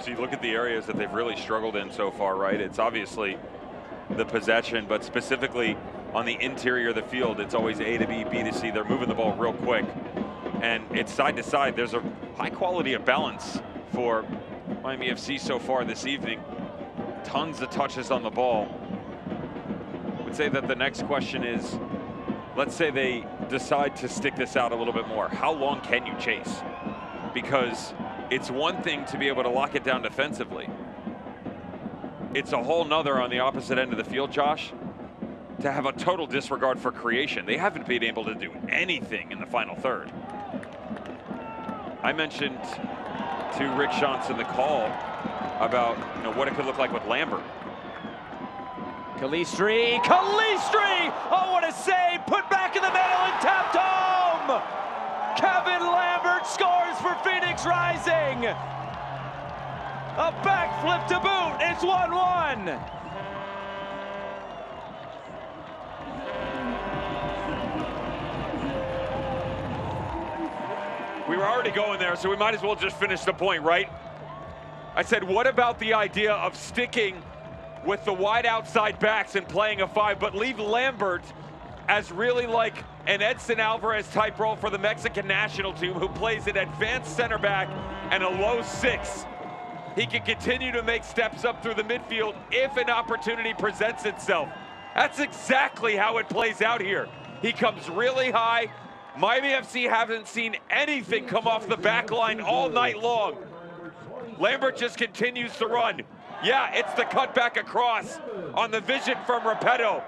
So you look at the areas that they've really struggled in so far, right? It's obviously the possession, but specifically on the interior of the field, it's always A to B, B to C. They're moving the ball real quick. and it's side to side. There's a high quality of balance for Miami FC so far this evening. Tons of touches on the ball. I would say that the next question is, let's say they decide to stick this out a little bit more. How long can you chase? Because it's one thing to be able to lock it down defensively. It's a whole nother on the opposite end of the field, Josh, to have a total disregard for creation. They haven't been able to do anything in the final third. I mentioned to Rick Shantz in the call about what it could look like with Lambert. Calistri, oh what a save, put back in the middle and tapped home! Kevin Lambert scores for Phoenix Rising! A backflip to boot, it's 1-1! We were already going there, so we might as well just finish the point, right? I said, what about the idea of sticking with the wide outside backs and playing a 5, but leave Lambert as really like an Edson Alvarez type role for the Mexican national team, who plays an advanced center back and a low 6. He can continue to make steps up through the midfield if an opportunity presents itself. That's exactly how it plays out here. He comes really high. Miami FC haven't seen anything come off the back line all night long. Lambert just continues to run. Yeah, it's the cutback across on the vision from Repetto.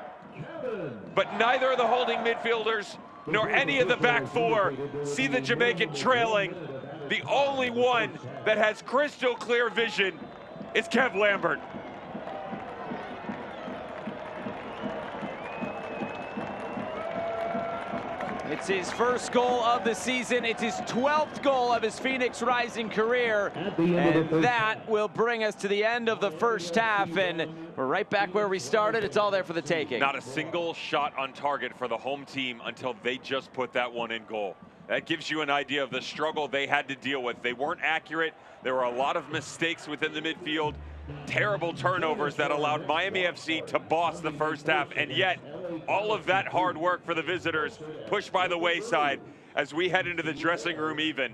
But neither of the holding midfielders nor any of the back four see the Jamaican trailing. The only one that has crystal clear vision is Kev Lambert. It's his first goal of the season. It's his 12th goal of his Phoenix Rising career. And that will bring us to the end of the first half. And we're right back where we started. It's all there for the taking. Not a single shot on target for the home team until they just put that one in goal. That gives you an idea of the struggle they had to deal with. They weren't accurate. There were a lot of mistakes within the midfield. Terrible turnovers that allowed Miami FC to boss the first half, and yet all of that hard work for the visitors pushed by the wayside as we head into the dressing room even.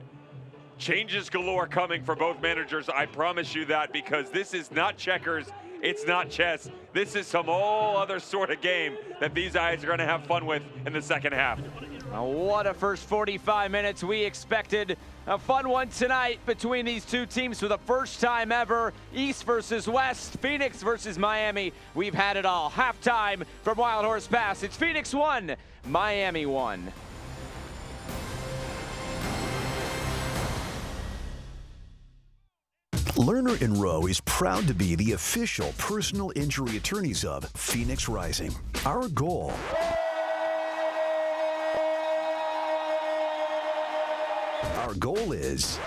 Changes galore coming for both managers, I promise you that, because this is not checkers, it's not chess. This is some whole other sort of game that these guys are going to have fun with in the second half. What a first 45 minutes. We expected a fun one tonight between these two teams for the first time ever. East versus West, Phoenix versus Miami. We've had it all. Halftime from Wild Horse Pass. It's Phoenix 1, Miami 1. Lerner & Rowe is proud to be the official personal injury attorneys of Phoenix Rising. Our goal is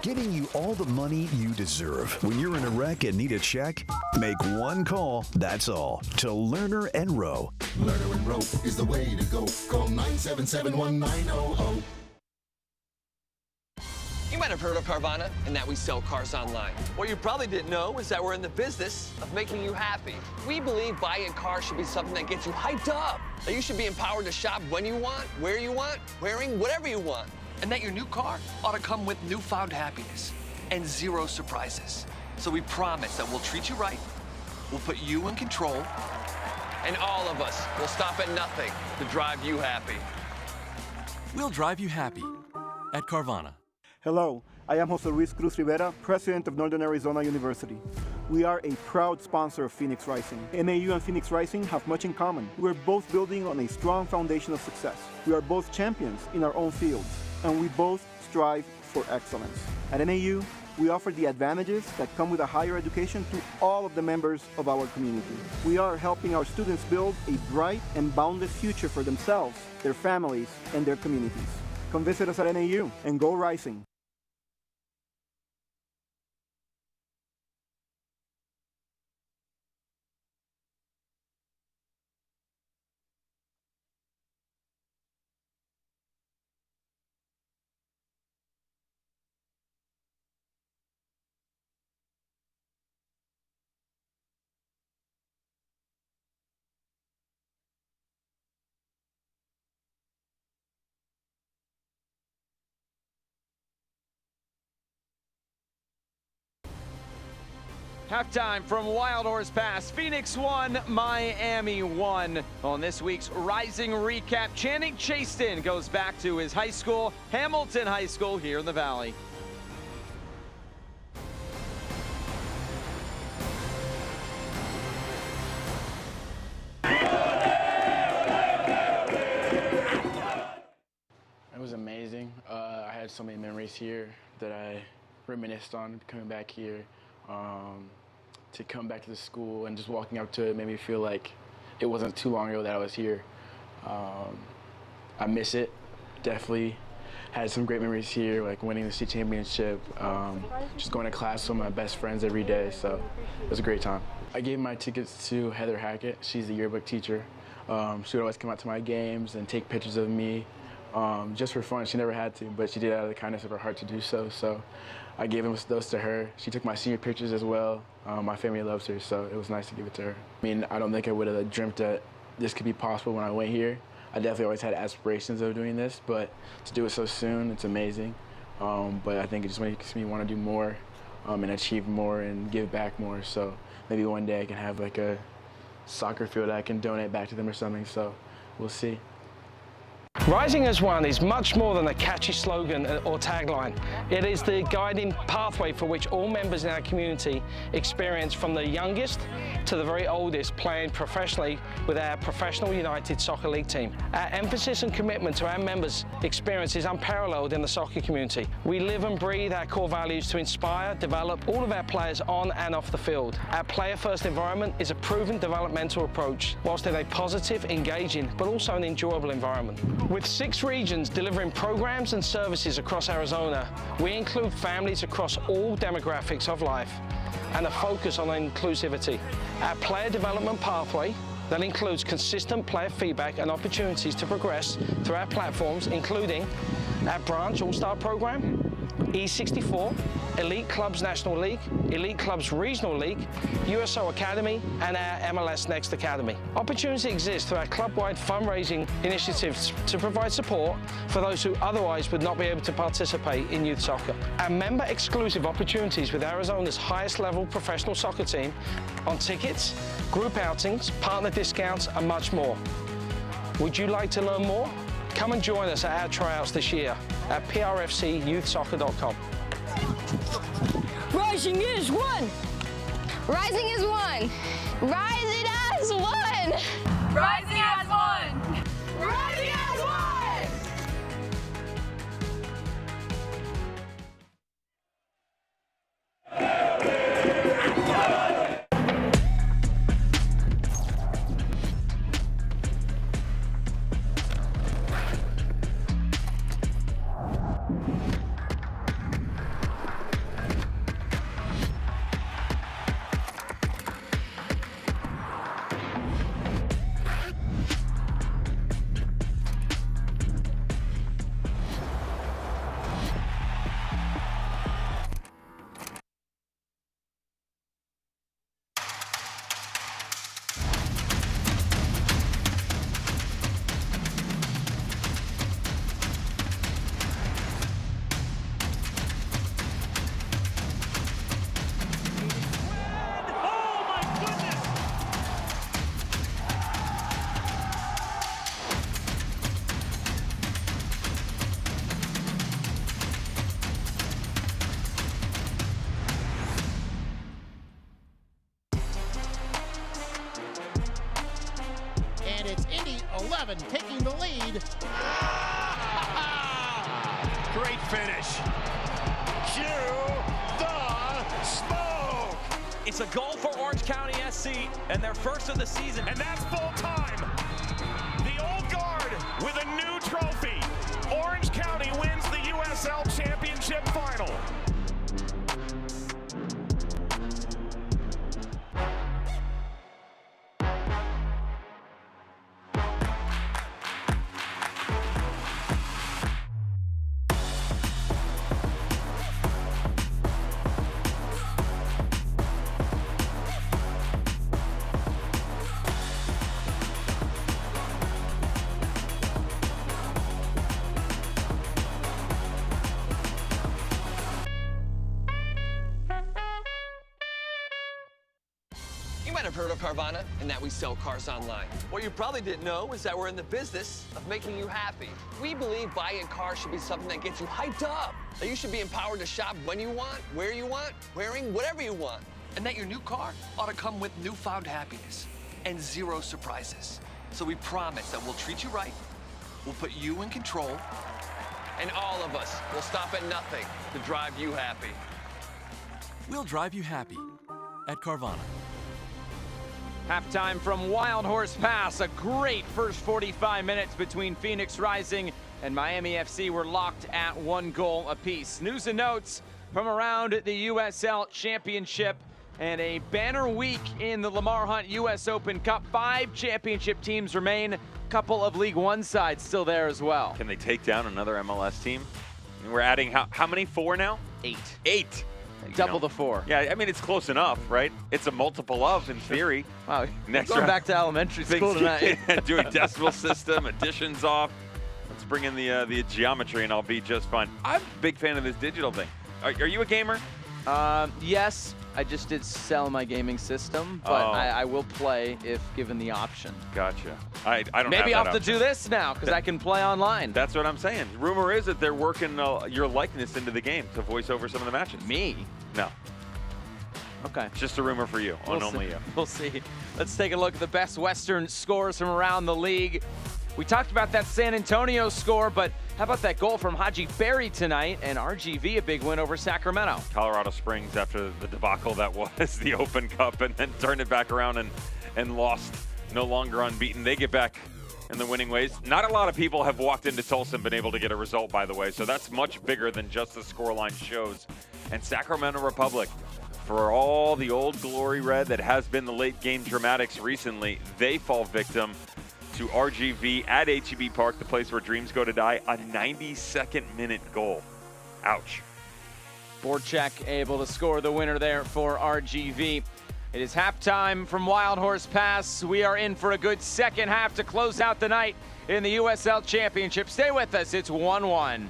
getting you all the money you deserve. When you're in a wreck and need a check, make one call, that's all, to Lerner & Rowe. Lerner & Rowe is the way to go. Call 977-1900. You might have heard of Carvana and that we sell cars online. What you probably didn't know is that we're in the business of making you happy. We believe buying a car should be something that gets you hyped up. That you should be empowered to shop when you want, where you want, wearing whatever you want. And that your new car ought to come with newfound happiness and zero surprises. So we promise that we'll treat you right, we'll put you in control, and all of us will stop at nothing to drive you happy. We'll drive you happy at Carvana. Hello, I am Jose Luis Cruz Rivera, President of Northern Arizona University. We are a proud sponsor of Phoenix Rising. NAU and Phoenix Rising have much in common. We're both building on a strong foundation of success. We are both champions in our own fields, and we both strive for excellence. At NAU, we offer the advantages that come with a higher education to all of the members of our community. We are helping our students build a bright and boundless future for themselves, their families, and their communities. Come visit us at NAU and go Rising. Halftime from Wild Horse Pass. Phoenix 1, Miami 1. On this week's Rising Recap, Channing Chaston goes back to his high school, Hamilton High School here in the Valley. It was amazing. I had so many memories here that I reminisced on coming back here. To come back to the school and just walking up to it made me feel like it wasn't too long ago that I was here. I miss it, definitely. Had some great memories here, like winning the state championship, just going to class with my best friends every day, so it was a great time. I gave my tickets to Heather Hackett. She's the yearbook teacher. She would always come out to my games and take pictures of me just for fun. She never had to, but she did out of the kindness of her heart to do so. So I gave those to her. She took my senior pictures as well. My family loves her, so it was nice to give it to her. I mean, I don't think I would have dreamt that this could be possible when I went here. I definitely always had aspirations of doing this, but to do it so soon, it's amazing. But I think it just makes me want to do more and achieve more and give back more. So maybe one day I can have like a soccer field I can donate back to them or something, so we'll see. Rising as One is much more than a catchy slogan or tagline. It is the guiding pathway for which all members in our community experience, from the youngest to the very oldest, playing professionally with our Professional United Soccer League team. Our emphasis and commitment to our members' experience is unparalleled in the soccer community. We live and breathe our core values to inspire, develop all of our players on and off the field. Our player-first environment is a proven developmental approach, whilst in a positive, engaging, but also an enjoyable environment. With 6 regions delivering programs and services across Arizona, we include families across all demographics of life and a focus on inclusivity. Our player development pathway that includes consistent player feedback and opportunities to progress through our platforms, including our branch All-Star program, E64, Elite Clubs National League, Elite Clubs Regional League, USO Academy, and our MLS Next Academy. Opportunities exist through our club-wide fundraising initiatives to provide support for those who otherwise would not be able to participate in youth soccer. Our member-exclusive opportunities with Arizona's highest-level professional soccer team on tickets, group outings, partner discounts, and much more. Would you like to learn more? Come and join us at our tryouts this year at prfcyouthsoccer.com. Rising is one! Rising is one! Rising as one! Rising as one! Rising as one! It's Indy 11 taking the lead. Great finish. Cue the smoke. It's a goal for Orange County SC and their first of the season. And that's full time. The old guard with a new trophy. Orange County wins the USL Championship final. You might have heard of Carvana and that we sell cars online. What you probably didn't know is that we're in the business of making you happy. We believe buying a car should be something that gets you hyped up. That you should be empowered to shop when you want, where you want, wearing whatever you want. And that your new car ought to come with newfound happiness and zero surprises. So we promise that we'll treat you right, we'll put you in control, and all of us will stop at nothing to drive you happy. We'll drive you happy at Carvana. Halftime from Wild Horse Pass. A great first 45 minutes between Phoenix Rising and Miami FC were locked at 1 goal apiece. News and notes from around the USL Championship and a banner week in the Lamar Hunt US Open Cup. 5 championship teams remain. Couple of League One sides still there as well. Can they take down another MLS team? We're adding how many? 4 now? 8. 8. Double the 4. Yeah, I mean, it's close enough, right? It's a multiple of, in theory. Wow, next going round, back to elementary school tonight. doing decimal system, additions off. Let's bring in the geometry, and I'll be just fine. I'm a big fan of this digital thing. Are you a gamer? Yes, I just did sell my gaming system, but I will play if given the option. Gotcha. I don't Maybe have I'll have to do this now because I can play online. That's what I'm saying. Rumor is that they're working your likeness into the game to voice over some of the matches. Me? No. Okay. It's just a rumor for you, only you. We'll see. Let's take a look at the best Western scores from around the league. We talked about that San Antonio score, but how about that goal from Haji Berry tonight and RGV, a big win over Sacramento. Colorado Springs, after the debacle that was the Open Cup, and then turned it back around and lost, no longer unbeaten. They get back in the winning ways. Not a lot of people have walked into Tulsa and been able to get a result, by the way, so that's much bigger than just the scoreline shows. And Sacramento Republic, for all the old glory red that has been the late game dramatics recently, they fall victim to RGV at HEB Park, the place where dreams go to die, a 92nd minute goal. Ouch. Borchak able to score the winner there for RGV. It is halftime from Wild Horse Pass. We are in for a good second half to close out the night in the USL Championship. Stay with us. It's 1-1.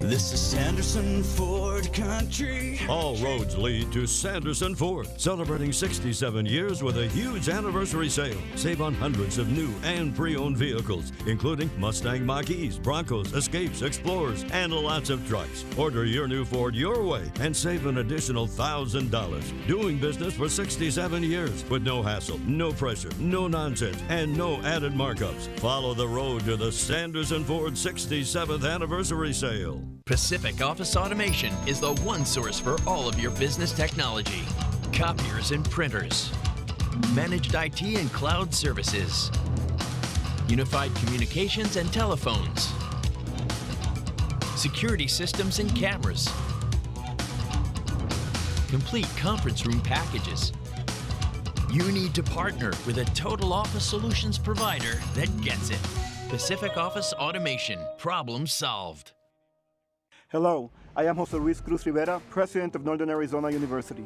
This is Sanderson Ford Country. All roads lead to Sanderson Ford, celebrating 67 years with a huge anniversary sale. Save on hundreds of new and pre-owned vehicles, including Mustang Mach-E's, Broncos, Escapes, Explorers, and lots of trucks. Order your new Ford your way and save an additional $1,000. Doing business for 67 years with no hassle, no pressure, no nonsense, and no added markups. Follow the road to the Sanderson Ford 67th anniversary sale. Pacific Office Automation is the one source for all of your business technology. Copiers and printers. Managed IT and cloud services. Unified communications and telephones. Security systems and cameras. Complete conference room packages. You need to partner with a total office solutions provider that gets it. Pacific Office Automation. Problem solved. Hello, I am Jose Luis Cruz Rivera, President of Northern Arizona University.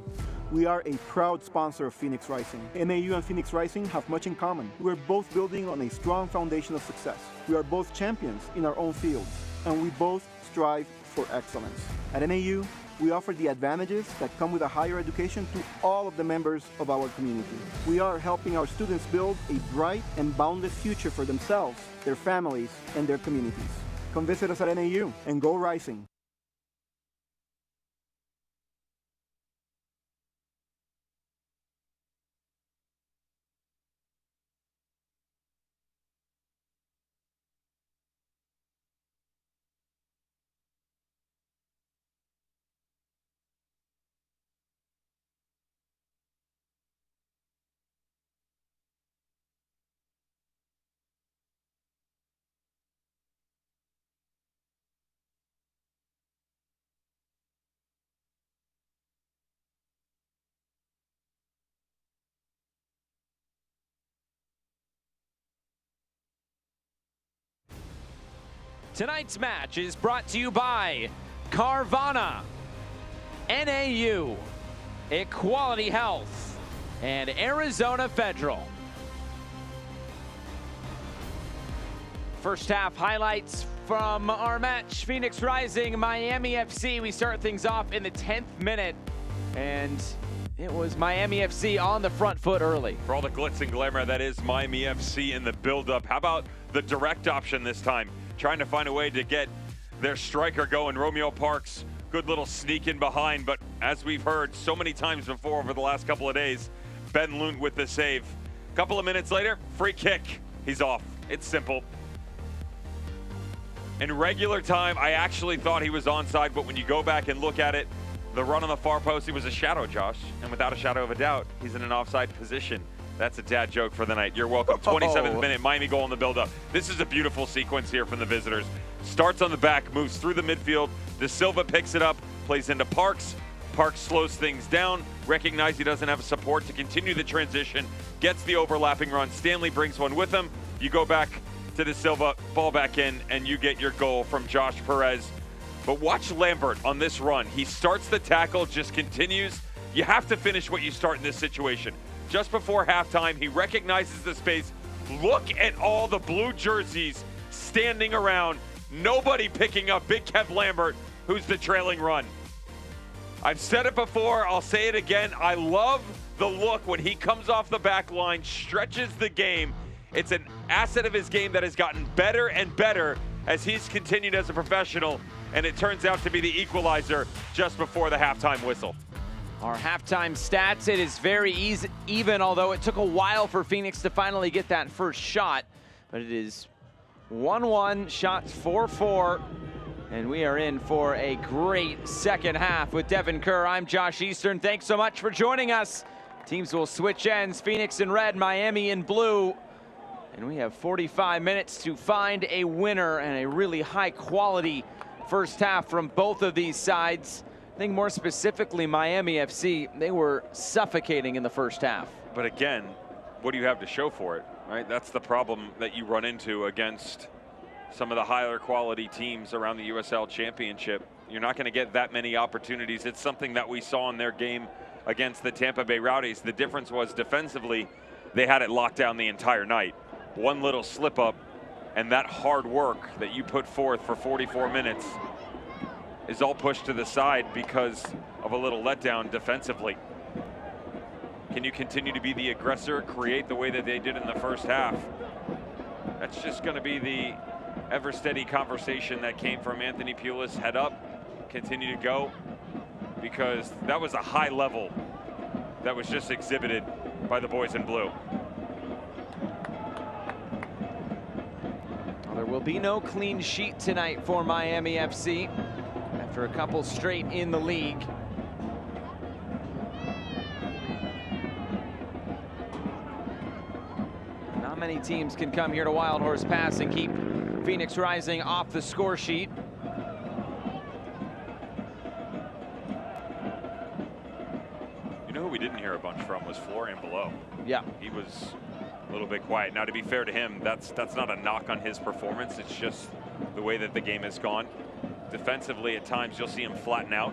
We are a proud sponsor of Phoenix Rising. NAU and Phoenix Rising have much in common. We're both building on a strong foundation of success. We are both champions in our own fields, and we both strive for excellence. At NAU, we offer the advantages that come with a higher education to all of the members of our community. We are helping our students build a bright and boundless future for themselves, their families, and their communities. Come visit us at NAU and go Rising. Tonight's match is brought to you by Carvana, NAU, Equality Health, and Arizona Federal. First half highlights from our match, Phoenix Rising, Miami FC. We start things off in the 10th minute, and it was Miami FC on the front foot early. For all the glitz and glamour that is Miami FC in the build-up, how about the direct option this time? Trying to find a way to get their striker going, Romeo Parks. Good little sneak in behind, but as we've heard so many times before over the last couple of days, Ben Lund with the save. Couple of minutes later, free kick. He's off. It's simple. In regular time, I actually thought he was onside, but when you go back and look at it, the run on the far post, he was a shadow, Josh. And without a shadow of a doubt, he's in an offside position. That's a dad joke for the night. You're welcome. 27th minute, Miami goal in the build-up. This is a beautiful sequence here from the visitors. Starts on the back, moves through the midfield. De Silva picks it up, plays into Parks. Parks slows things down, recognizes he doesn't have support to continue the transition, gets the overlapping run. Stanley brings one with him. You go back to De Silva, ball back in, and you get your goal from Josh Perez. But watch Lambert on this run. He starts the tackle, just continues. You have to finish what you start in this situation. Just before halftime, he recognizes the space. Look at all the blue jerseys standing around. Nobody picking up Big Kev Lambert, who's the trailing run. I've said it before, I'll say it again. I love the look when he comes off the back line, stretches the game. It's an asset of his game that has gotten better and better as he's continued as a professional, and it turns out to be the equalizer just before the halftime whistle. Our halftime stats, it is very even, although it took a while for Phoenix to finally get that first shot. But it is 1-1, shots 4-4, and we are in for a great second half with Devin Kerr. I'm Josh Eastern. Thanks so much for joining us. Teams will switch ends, Phoenix in red, Miami in blue. And we have 45 minutes to find a winner, and a really high quality first half from both of these sides. I think more specifically, Miami FC, they were suffocating in the first half. But again, what do you have to show for it, right? That's the problem that you run into against some of the higher quality teams around the USL Championship. You're not going to get that many opportunities. It's something that we saw in their game against the Tampa Bay Rowdies. The difference was defensively, they had it locked down the entire night. One little slip up, and that hard work that you put forth for 44 minutes is all pushed to the side because of a little letdown defensively. Can you continue to be the aggressor, create the way that they did in the first half? That's just going to be the ever steady conversation that came from Anthony Pulis. Head up, continue to go, because that was a high level that was just exhibited by the boys in blue. There will be no clean sheet tonight for Miami FC after a couple straight in the league. Not many teams can come here to Wild Horse Pass and keep Phoenix Rising off the score sheet. You know who we didn't hear a bunch from was Florian Below. Yeah. He was a little bit quiet. Now, to be fair to him, that's not a knock on his performance. It's just the way that the game has gone. Defensively, at times, you'll see him flatten out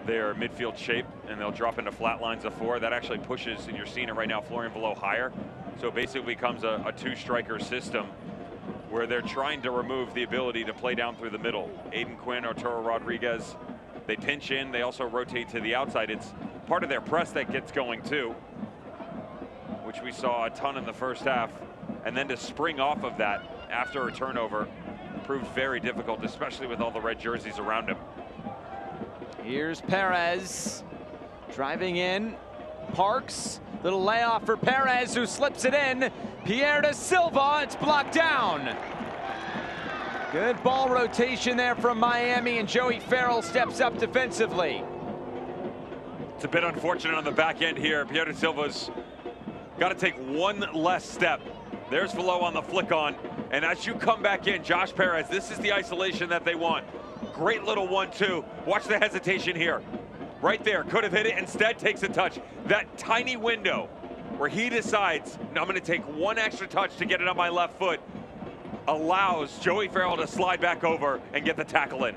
their midfield shape, and they'll drop into flat lines of four. That actually pushes, and you're seeing it right now, Florian Below higher. So it basically becomes a two-striker system where they're trying to remove the ability to play down through the middle. Aiden Quinn, Arturo Rodriguez, they pinch in. They also rotate to the outside. It's part of their press that gets going, too, which we saw a ton in the first half. And then to spring off of that after a turnover proved very difficult, especially with all the red jerseys around him. Here's Perez driving in. Parks, little layoff for Perez, who slips it in. Pierre De Silva, it's blocked down. Good ball rotation there from Miami, and Joey Farrell steps up defensively. It's a bit unfortunate on the back end here. Pierre De Silva's got to take one less step. There's Velo on the flick on. And as you come back in, Josh Perez, this is the isolation that they want. Great little 1-2. Watch the hesitation here. Right there, could have hit it, instead takes a touch. That tiny window where he decides, no, I'm gonna take one extra touch to get it on my left foot, allows Joey Farrell to slide back over and get the tackle in.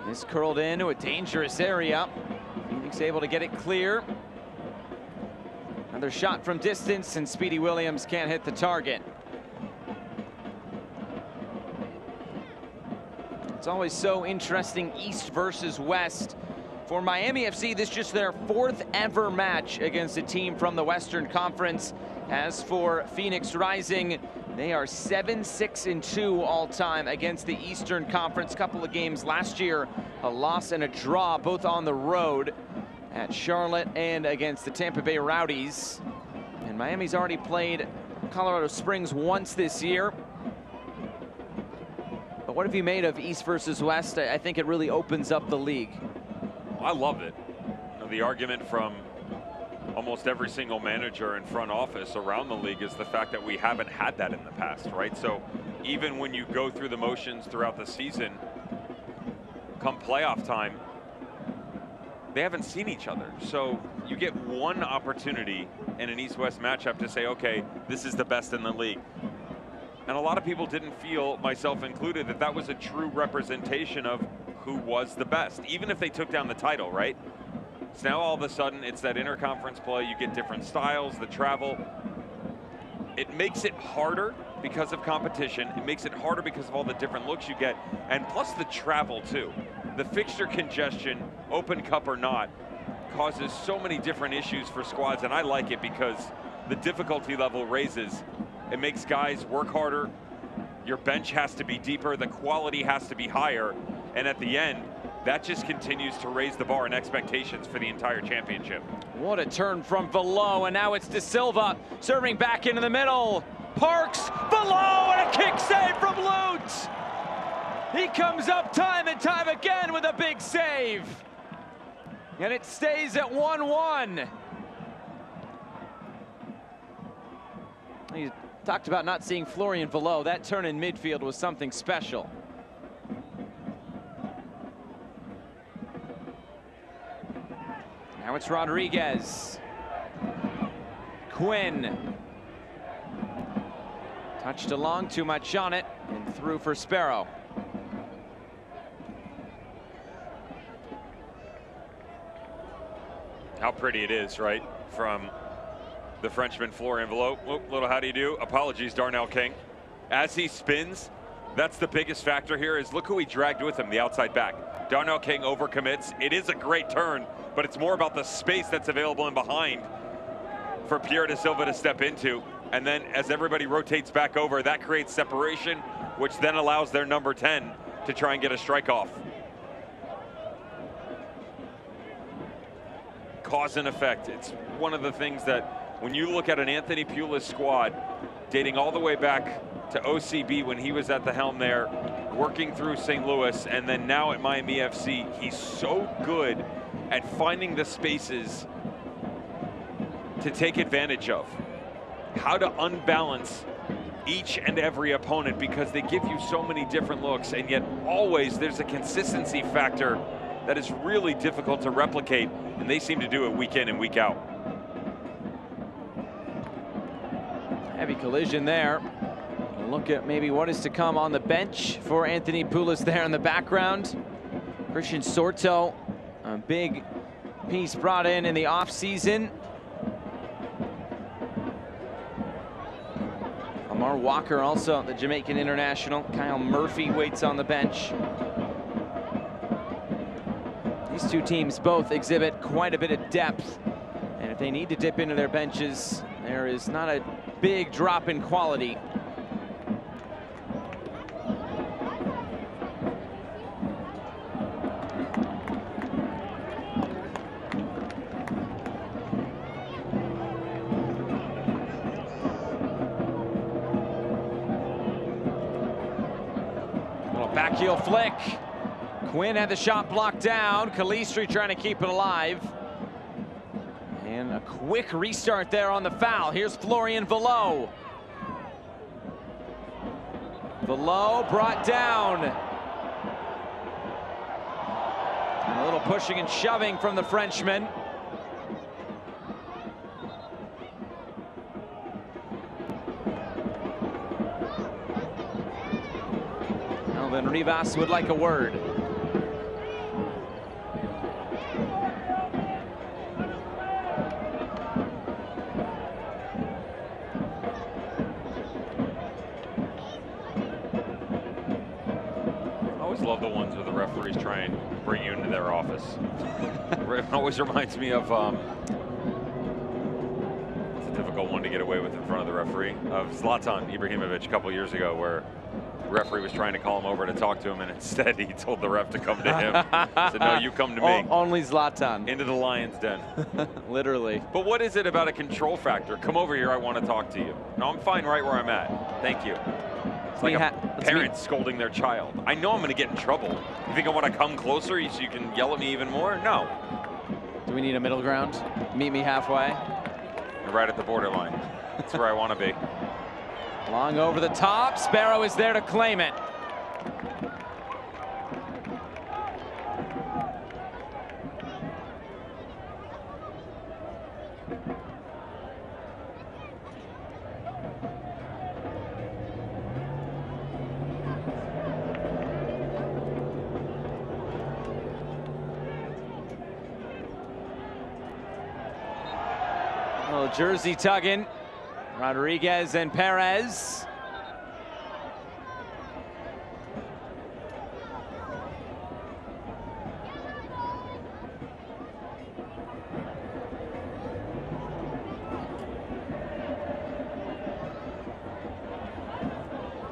This curled into a dangerous area. Phoenix able to get it clear. Another shot from distance, and Speedy Williams can't hit the target. It's always so interesting, East versus West. For Miami FC, this is just their 4th ever match against a team from the Western Conference. As for Phoenix Rising, they are 7-6-2 all time against the Eastern Conference. Couple of games last year, a loss and a draw, both on the road at Charlotte and against the Tampa Bay Rowdies. And Miami's already played Colorado Springs once this year. But what have you made of East versus West? I think it really opens up the league. I love it. You know, the argument from almost every single manager and front office around the league is the fact that we haven't had that in the past, right? So even when you go through the motions throughout the season, come playoff time, they haven't seen each other. So you get one opportunity in an East-West matchup to say, okay, this is the best in the league. And a lot of people didn't feel, myself included, that that was a true representation of who was the best, even if they took down the title, right? So now all of a sudden it's that interconference play, you get different styles, the travel. It makes it harder because of competition. It makes it harder because of all the different looks you get, and plus the travel too. The fixture congestion, Open Cup or not, causes so many different issues for squads, and I like it because the difficulty level raises. It makes guys work harder. Your bench has to be deeper, the quality has to be higher, and at the end, that just continues to raise the bar and expectations for the entire championship. What a turn from Velo, and now it's De Silva serving back into the middle. Parks, Velo, and a kick save from Lutz. He comes up time and time again with a big save. And it stays at 1-1. He talked about not seeing Florian Velo. That turn in midfield was something special. Now it's Rodriguez. Quinn. Touched along, too much on it, and through for Sparrow. How pretty it is, right? From the Frenchman Florian Velo. Oh, little how do you do? Apologies, Darnell King. As he spins, that's the biggest factor here is look who he dragged with him, the outside back. Darnell King overcommits. It is a great turn, but it's more about the space that's available in behind for Pierre De Silva to step into. And then as everybody rotates back over, that creates separation, which then allows their number 10 to try and get a strike off. Cause and effect. It's one of the things that when you look at an Anthony Pulis squad dating all the way back to OCB when he was at the helm there, working through St. Louis, and then now at Miami FC, he's so good at finding the spaces to take advantage of. How to unbalance each and every opponent because they give you so many different looks, and yet always there's a consistency factor that is really difficult to replicate, and they seem to do it week in and week out. Heavy collision there. Look at maybe what is to come on the bench for Anthony Pulis there in the background. Christian Sorto, a big piece brought in the offseason. Amar Walker, also the Jamaican international. Kyle Murphy waits on the bench. These two teams both exhibit quite a bit of depth, and if they need to dip into their benches, there is not a big drop in quality. Little back heel flick. Quinn had the shot blocked down. Calistri trying to keep it alive. And a quick restart there on the foul. Here's Florian Velo. Velo brought down. And a little pushing and shoving from the Frenchman. Alvin Rivas would like a word. love the ones where the referees try and bring you into their office. It always reminds me of, it's a difficult one to get away with in front of the referee, of Zlatan Ibrahimovic a couple years ago, where the referee was trying to call him over to talk to him, and instead he told the ref to come to him. Said, no, you come to me. Only Zlatan. Into the lion's den. Literally. But what is it about a control factor? Come over here, I want to talk to you. No, I'm fine right where I'm at. Thank you. It's like a parent scolding their child. I know I'm going to get in trouble. You think I want to come closer so you can yell at me even more? No. Do we need a middle ground? Meet me halfway? You're right at the borderline. That's where I want to be. Long over the top. Sparrow is there to claim it. Little jersey tugging. Rodriguez and Perez.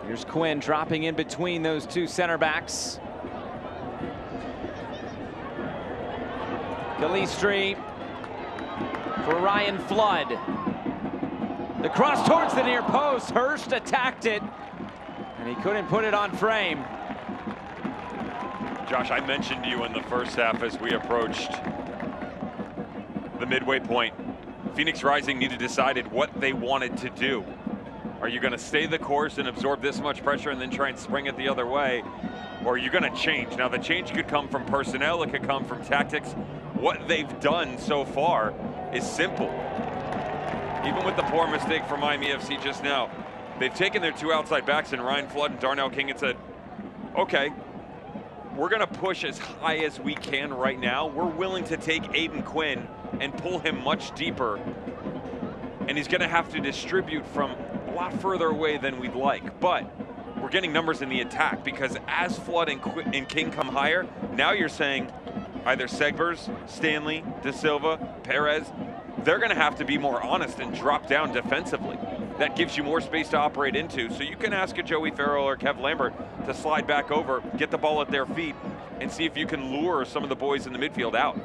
Here's Quinn dropping in between those two center backs. Calistri for Ryan Flood. The cross towards the near post. Hurst attacked it, and he couldn't put it on frame. Josh, I mentioned to you in the first half as we approached the midway point, Phoenix Rising needed to decide what they wanted to do. Are you going to stay the course and absorb this much pressure and then try and spring it the other way? Or are you going to change? Now, the change could come from personnel, it could come from tactics. What they've done so far is simple. Even with the poor mistake from Miami FC just now, they've taken their two outside backs in Ryan Flood and Darnell King and said, okay, we're going to push as high as we can right now. We're willing to take Aiden Quinn and pull him much deeper. And he's going to have to distribute from a lot further away than we'd like. But we're getting numbers in the attack, because as Flood and King come higher, now you're saying either Segbers, Stanley, De Silva, Perez, they're going to have to be more honest and drop down defensively. That gives you more space to operate into. So you can ask a Joey Farrell or Kev Lambert to slide back over, get the ball at their feet, and see if you can lure some of the boys in the midfield out.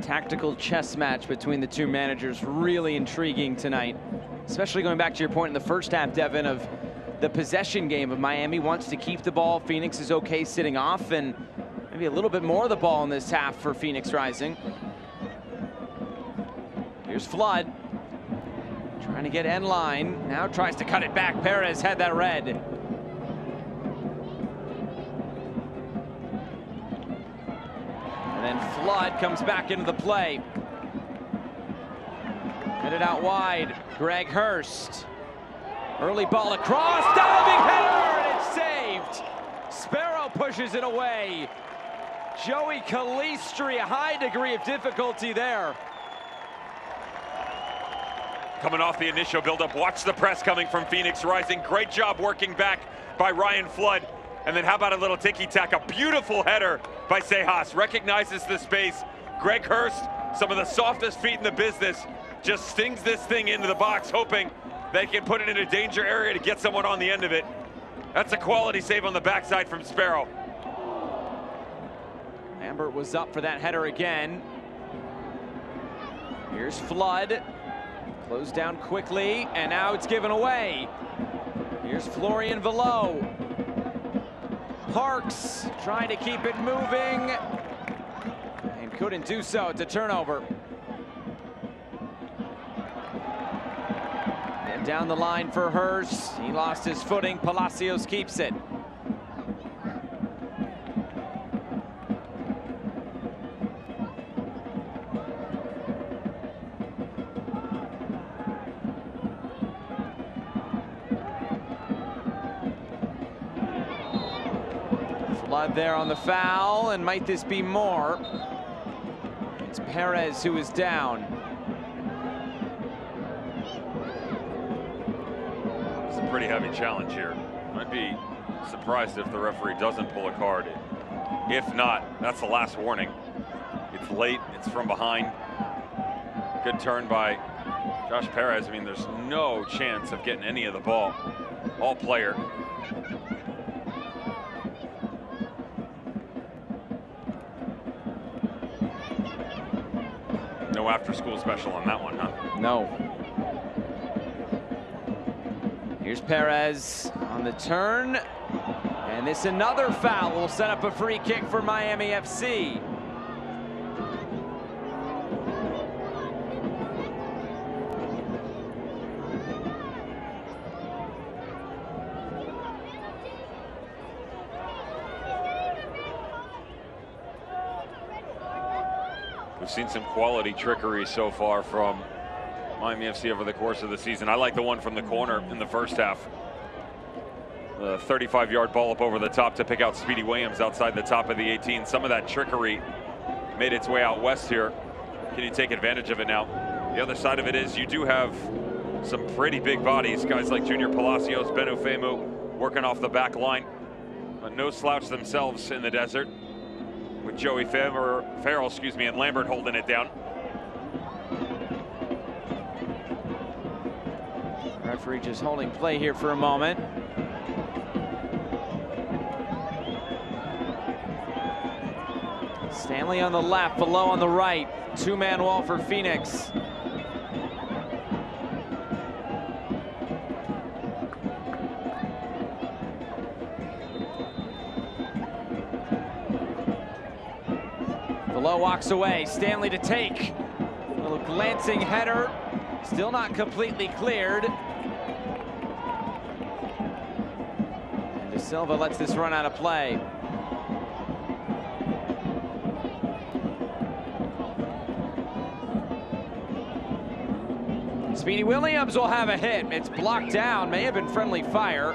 Tactical chess match between the two managers, really intriguing tonight, especially going back to your point in the first half, Devin, of the possession game of Miami wants to keep the ball. Phoenix is okay sitting off, and maybe a little bit more of the ball in this half for Phoenix Rising. Here's Flood trying to get end line, now tries to cut it back. Perez had that red. And then Flood comes back into the play. Headed out wide, Greg Hurst. Early ball across, diving header, and it's saved. Sparrow pushes it away. Joey Calistri, a high degree of difficulty there. Coming off the initial buildup, watch the press coming from Phoenix Rising. Great job working back by Ryan Flood. And then how about a little tiki-taka? Beautiful header by Sejas. Recognizes the space. Greg Hurst, some of the softest feet in the business, just stings this thing into the box, hoping they can put it in a danger area to get someone on the end of it. That's a quality save on the backside from Sparrow. Lambert was up for that header again. Here's Flood. Closed down quickly, and now it's given away. Here's Florian Velo. Parks trying to keep it moving, and couldn't do so. It's a turnover. And down the line for Hurst. He lost his footing. Palacios keeps it. Flood there on the foul, and might this be more? It's Perez who is down. a pretty heavy challenge here. I'd be surprised if the referee doesn't pull a card. If not, that's the last warning. It's late, it's from behind. Good turn by Josh Perez. I mean, there's no chance of getting any of the ball. All player. No after-school special on that one, huh? No. Here's Perez on the turn. And this another foul will set up a free kick for Miami FC. We've seen some quality trickery so far from Miami FC over the course of the season. I like the one from the corner in the first half. The 35-yard ball up over the top to pick out Speedy Williams outside the top of the 18. Some of that trickery made its way out west here. Can you take advantage of it now? The other side of it is you do have some pretty big bodies. Guys like Junior Palacios, Ben Ufemu working off the back line. But no slouch themselves in the desert, with Joey Farrell, and Lambert holding it down. Referee just holding play here for a moment. Stanley on the left, below on the right. Two-man wall for Phoenix. Below walks away, Stanley to take. A little glancing header, still not completely cleared. And De Silva lets this run out of play. Speedy Williams will have a hit. It's blocked down, may have been friendly fire.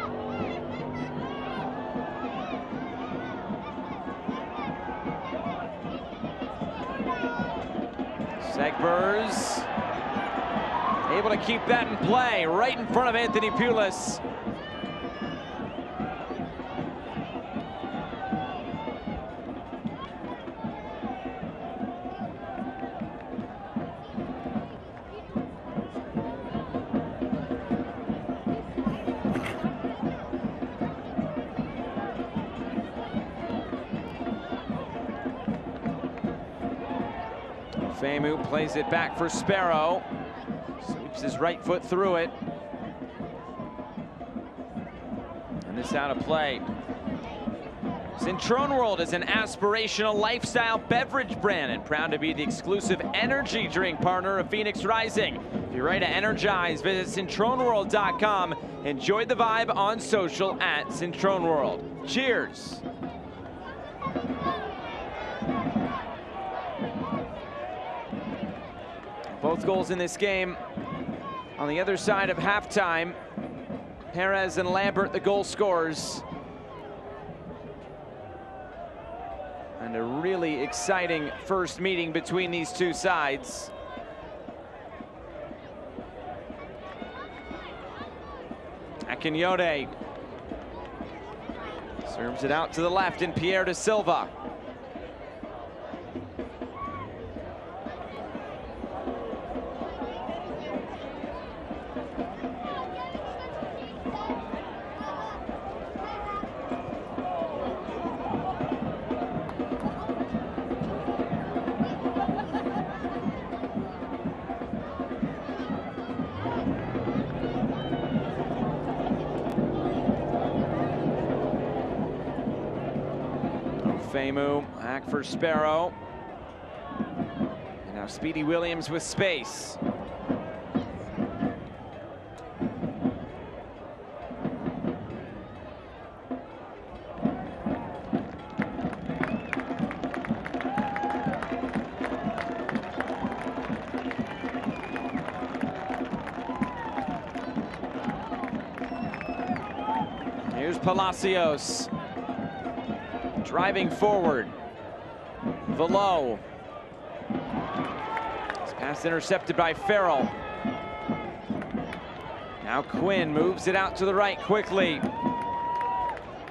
Segbers able to keep that in play right in front of Anthony Pulis. Femu plays it back for Sparrow. Sweeps his right foot through it. And this out of play. Cintrone World is an aspirational lifestyle beverage brand and proud to be the exclusive energy drink partner of Phoenix Rising. If you're ready to energize, visit CintroneWorld.com. Enjoy the vibe on social at Cintrone World. Cheers. Both goals in this game on the other side of halftime. Perez and Lambert, the goal scorers. And a really exciting first meeting between these two sides. Akinyode serves it out to the left in Pierre De Silva. Femu, back for Sparrow. And now Speedy Williams with space. Here's Palacios. Driving forward. Below. This pass intercepted by Farrell. Now Quinn moves it out to the right quickly.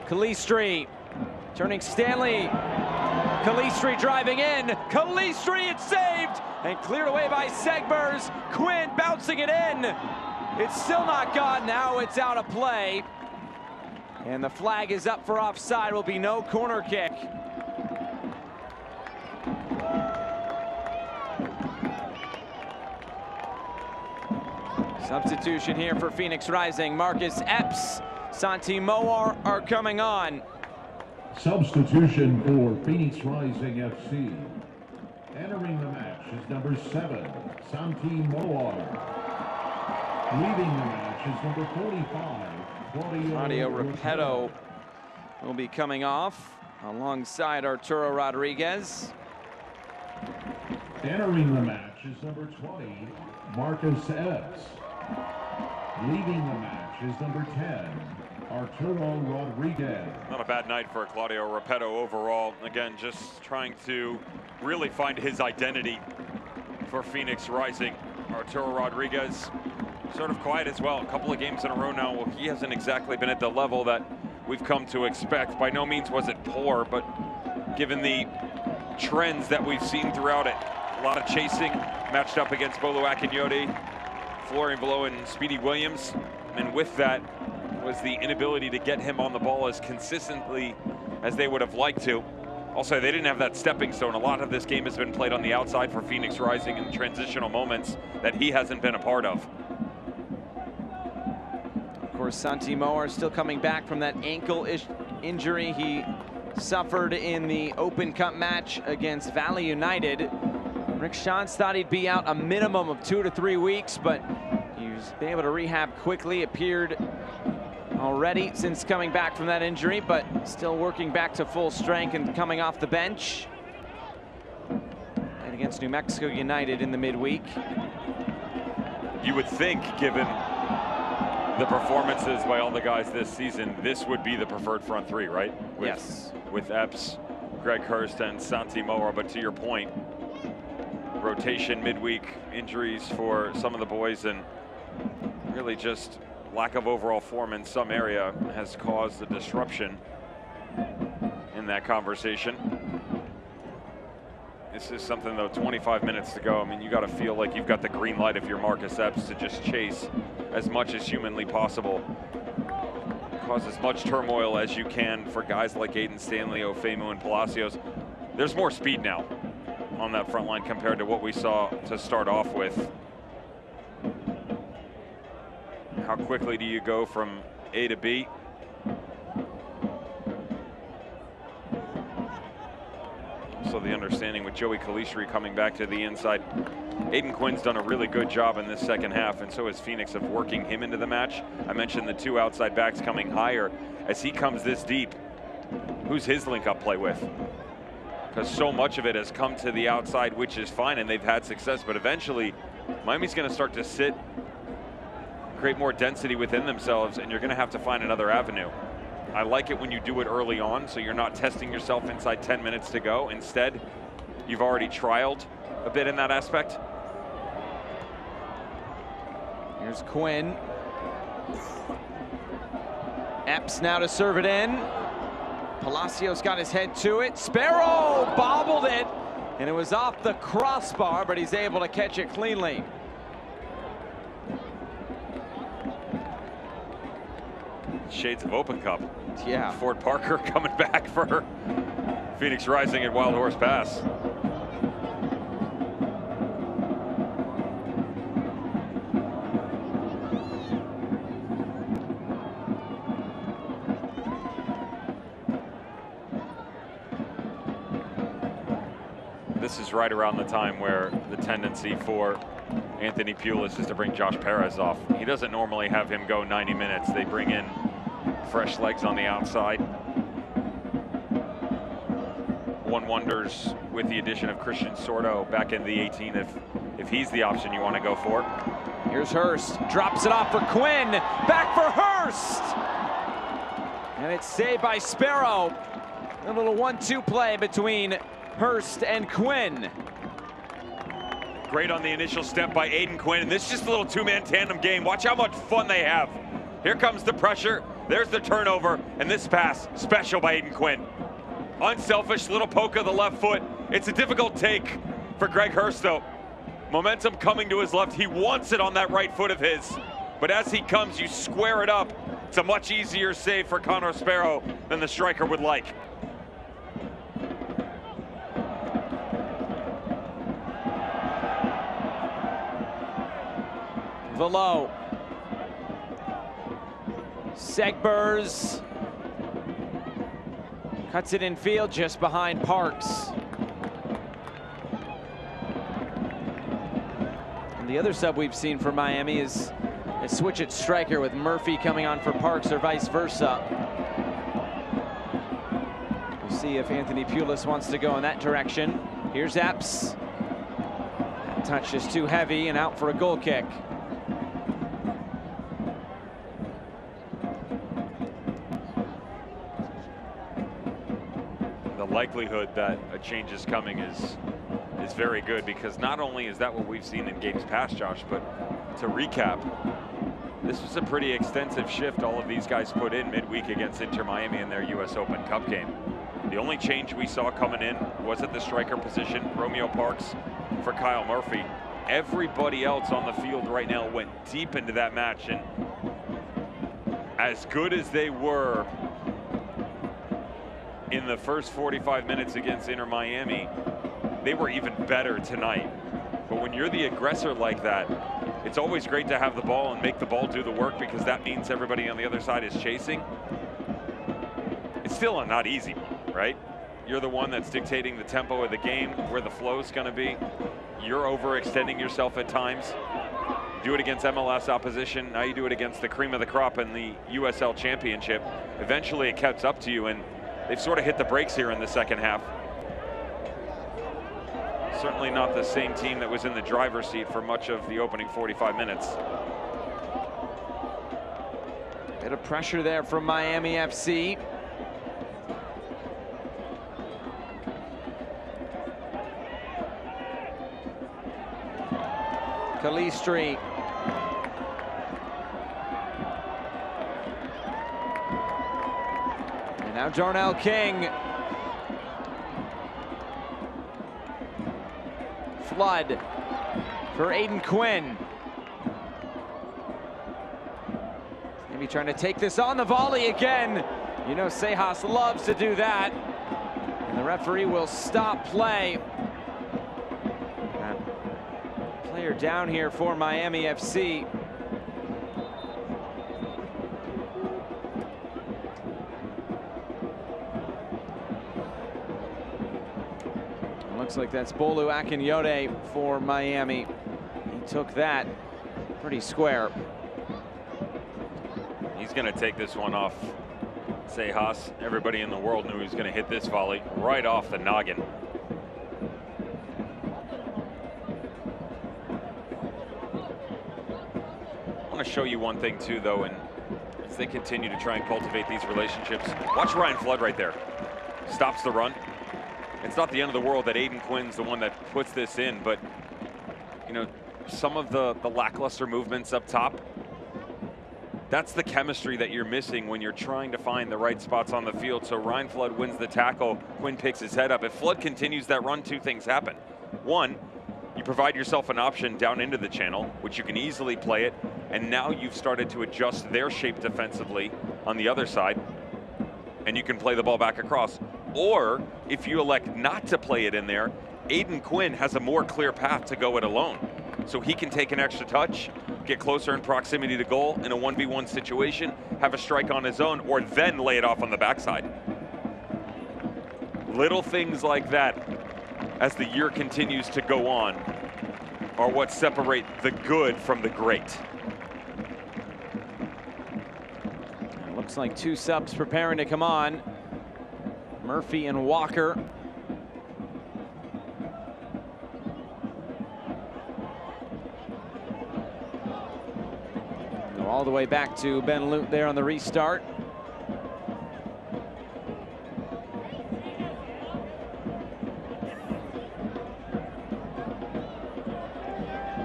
Calistri turning Stanley. Calistri driving in. Calistri, it's saved and cleared away by Segbers. Quinn bouncing it in. It's still not gone. Now it's out of play. And the flag is up for offside. Will be no corner kick. Substitution here for Phoenix Rising. Marcus Epps, Santi Moar are coming on. Substitution for Phoenix Rising FC. Entering the match is number 7, Santi Moar. Leaving the match is number 45, Claudio Repetto will be coming off alongside Arturo Rodriguez. Entering the match is number 20, Marcus Epps. Leaving the match is number 10, Arturo Rodriguez. Not a bad night for Claudio Repetto overall. Again, just trying to really find his identity for Phoenix Rising. Arturo Rodriguez, sort of quiet as well. A couple of games in a row now. Well, he hasn't exactly been at the level that we've come to expect. By no means was it poor, but given the trends that we've seen throughout it, a lot of chasing, matched up against Bolu Akinyode, Florian Below and Speedy Williams, and with that was the inability to get him on the ball as consistently as they would have liked to. Also, they didn't have that stepping stone. A lot of this game has been played on the outside for Phoenix Rising in transitional moments that he hasn't been a part of. Of course, Santi Moar still coming back from that ankle injury he suffered in the Open Cup match against Valley United. Rick Schantz thought he'd be out a minimum of 2 to 3 weeks, but he's been able to rehab quickly. Appeared already since coming back from that injury, but still working back to full strength and coming off the bench. And against New Mexico United in the midweek. You would think, given the performances by all the guys this season, this would be the preferred front three, right? Yes. With Epps, Greg Hurst, and Santi Moar. But to your point, rotation midweek, injuries for some of the boys, and really just lack of overall form in some area has caused a disruption in that conversation. This is something, though, 25 minutes to go. I mean, you got to feel like you've got the green light if you're Marcus Epps to just chase as much as humanly possible. Cause as much turmoil as you can for guys like Aiden Stanley, Ofemu, and Palacios. There's more speed now on that front line compared to what we saw to start off with. How quickly do you go from A to B? So the understanding with Joey Calistri coming back to the inside. Aiden Quinn's done a really good job in this second half, and so is Phoenix of working him into the match. I mentioned the 2 outside backs coming higher. As he comes this deep, who's his link-up play with? Because so much of it has come to the outside, which is fine, and they've had success, but eventually Miami's going to start to sit, create more density within themselves, and you're going to have to find another avenue. I like it when you do it early on, so you're not testing yourself inside 10 minutes to go. Instead, you've already trialed a bit in that aspect. Here's Quinn. Epps now to serve it in. Palacios got his head to it. Sparrow bobbled it, and it was off the crossbar, but he's able to catch it cleanly. Shades of Open Cup. Yeah. Ford Parker coming back for Phoenix Rising at Wild Horse Pass. This is right around the time where the tendency for Anthony Pulis is to bring Josh Perez off. He doesn't normally have him go 90 minutes. They bring in fresh legs on the outside. One wonders with the addition of Christian Sordo back in the 18 if he's the option you want to go for. Here's Hurst, drops it off for Quinn, back for Hurst! And it's saved by Sparrow. A little 1-2 play between Hurst and Quinn. Great on the initial step by Aiden Quinn, and this is just a little two-man tandem game. Watch how much fun they have. Here comes the pressure, there's the turnover, and this pass, special by Aiden Quinn. Unselfish little poke of the left foot. It's a difficult take for Greg Hurst, though. Momentum coming to his left. He wants it on that right foot of his. But as he comes, you square it up. It's a much easier save for Connor Sparrow than the striker would like. Velo. Segbers cuts it in field just behind Parks. And the other sub we've seen for Miami is a switch at striker with Murphy coming on for Parks or vice versa. We'll see if Anthony Pulis wants to go in that direction. Here's Epps. That touch is too heavy and out for a goal kick. Likelihood that a change is coming is very good, because not only is that what we've seen in games past, Josh, but to recap, this was a pretty extensive shift all of these guys put in midweek against Inter Miami in their US Open Cup game. The only change we saw coming in was at the striker position, Romeo Parks for Kyle Murphy. Everybody else on the field right now went deep into that match, and as good as they were in the first 45 minutes against Inter Miami, they were even better tonight. But when you're the aggressor like that, it's always great to have the ball and make the ball do the work, because that means everybody on the other side is chasing. It's still not easy, right? You're the one that's dictating the tempo of the game, where the flow is going to be. You're overextending yourself at times. Do it against MLS opposition, now you do it against the cream of the crop in the USL Championship. Eventually it catches up to you, and they've sort of hit the brakes here in the second half. Certainly not the same team that was in the driver's seat for much of the opening 45 minutes. Bit of pressure there from Miami FC. Calistri. And now Darnell King. Flood for Aiden Quinn. Maybe trying to take this on the volley again. You know Sejas loves to do that. And the referee will stop play. Player down here for Miami FC. Looks like that's Bolu Akinyode for Miami. He took that pretty square. He's going to take this one off Sejas. Everybody in the world knew he was going to hit this volley right off the noggin. I want to show you one thing too, though, and as they continue to try and cultivate these relationships, watch Ryan Flood right there. Stops the run. It's not the end of the world that Aiden Quinn's the one that puts this in, but you know, some of the lackluster movements up top, that's the chemistry that you're missing when you're trying to find the right spots on the field. So Ryan Flood wins the tackle, Quinn picks his head up. If Flood continues that run, two things happen. One, you provide yourself an option down into the channel, which you can easily play it, and now you've started to adjust their shape defensively on the other side, and you can play the ball back across. Or if you elect not to play it in there, Aiden Quinn has a more clear path to go it alone. So he can take an extra touch, get closer in proximity to goal in a 1v1 situation, have a strike on his own, or then lay it off on the backside. Little things like that, as the year continues to go on, are what separate the good from the great. Looks like two subs preparing to come on. Murphy and Walker. Go all the way back to Ben Lute there on the restart.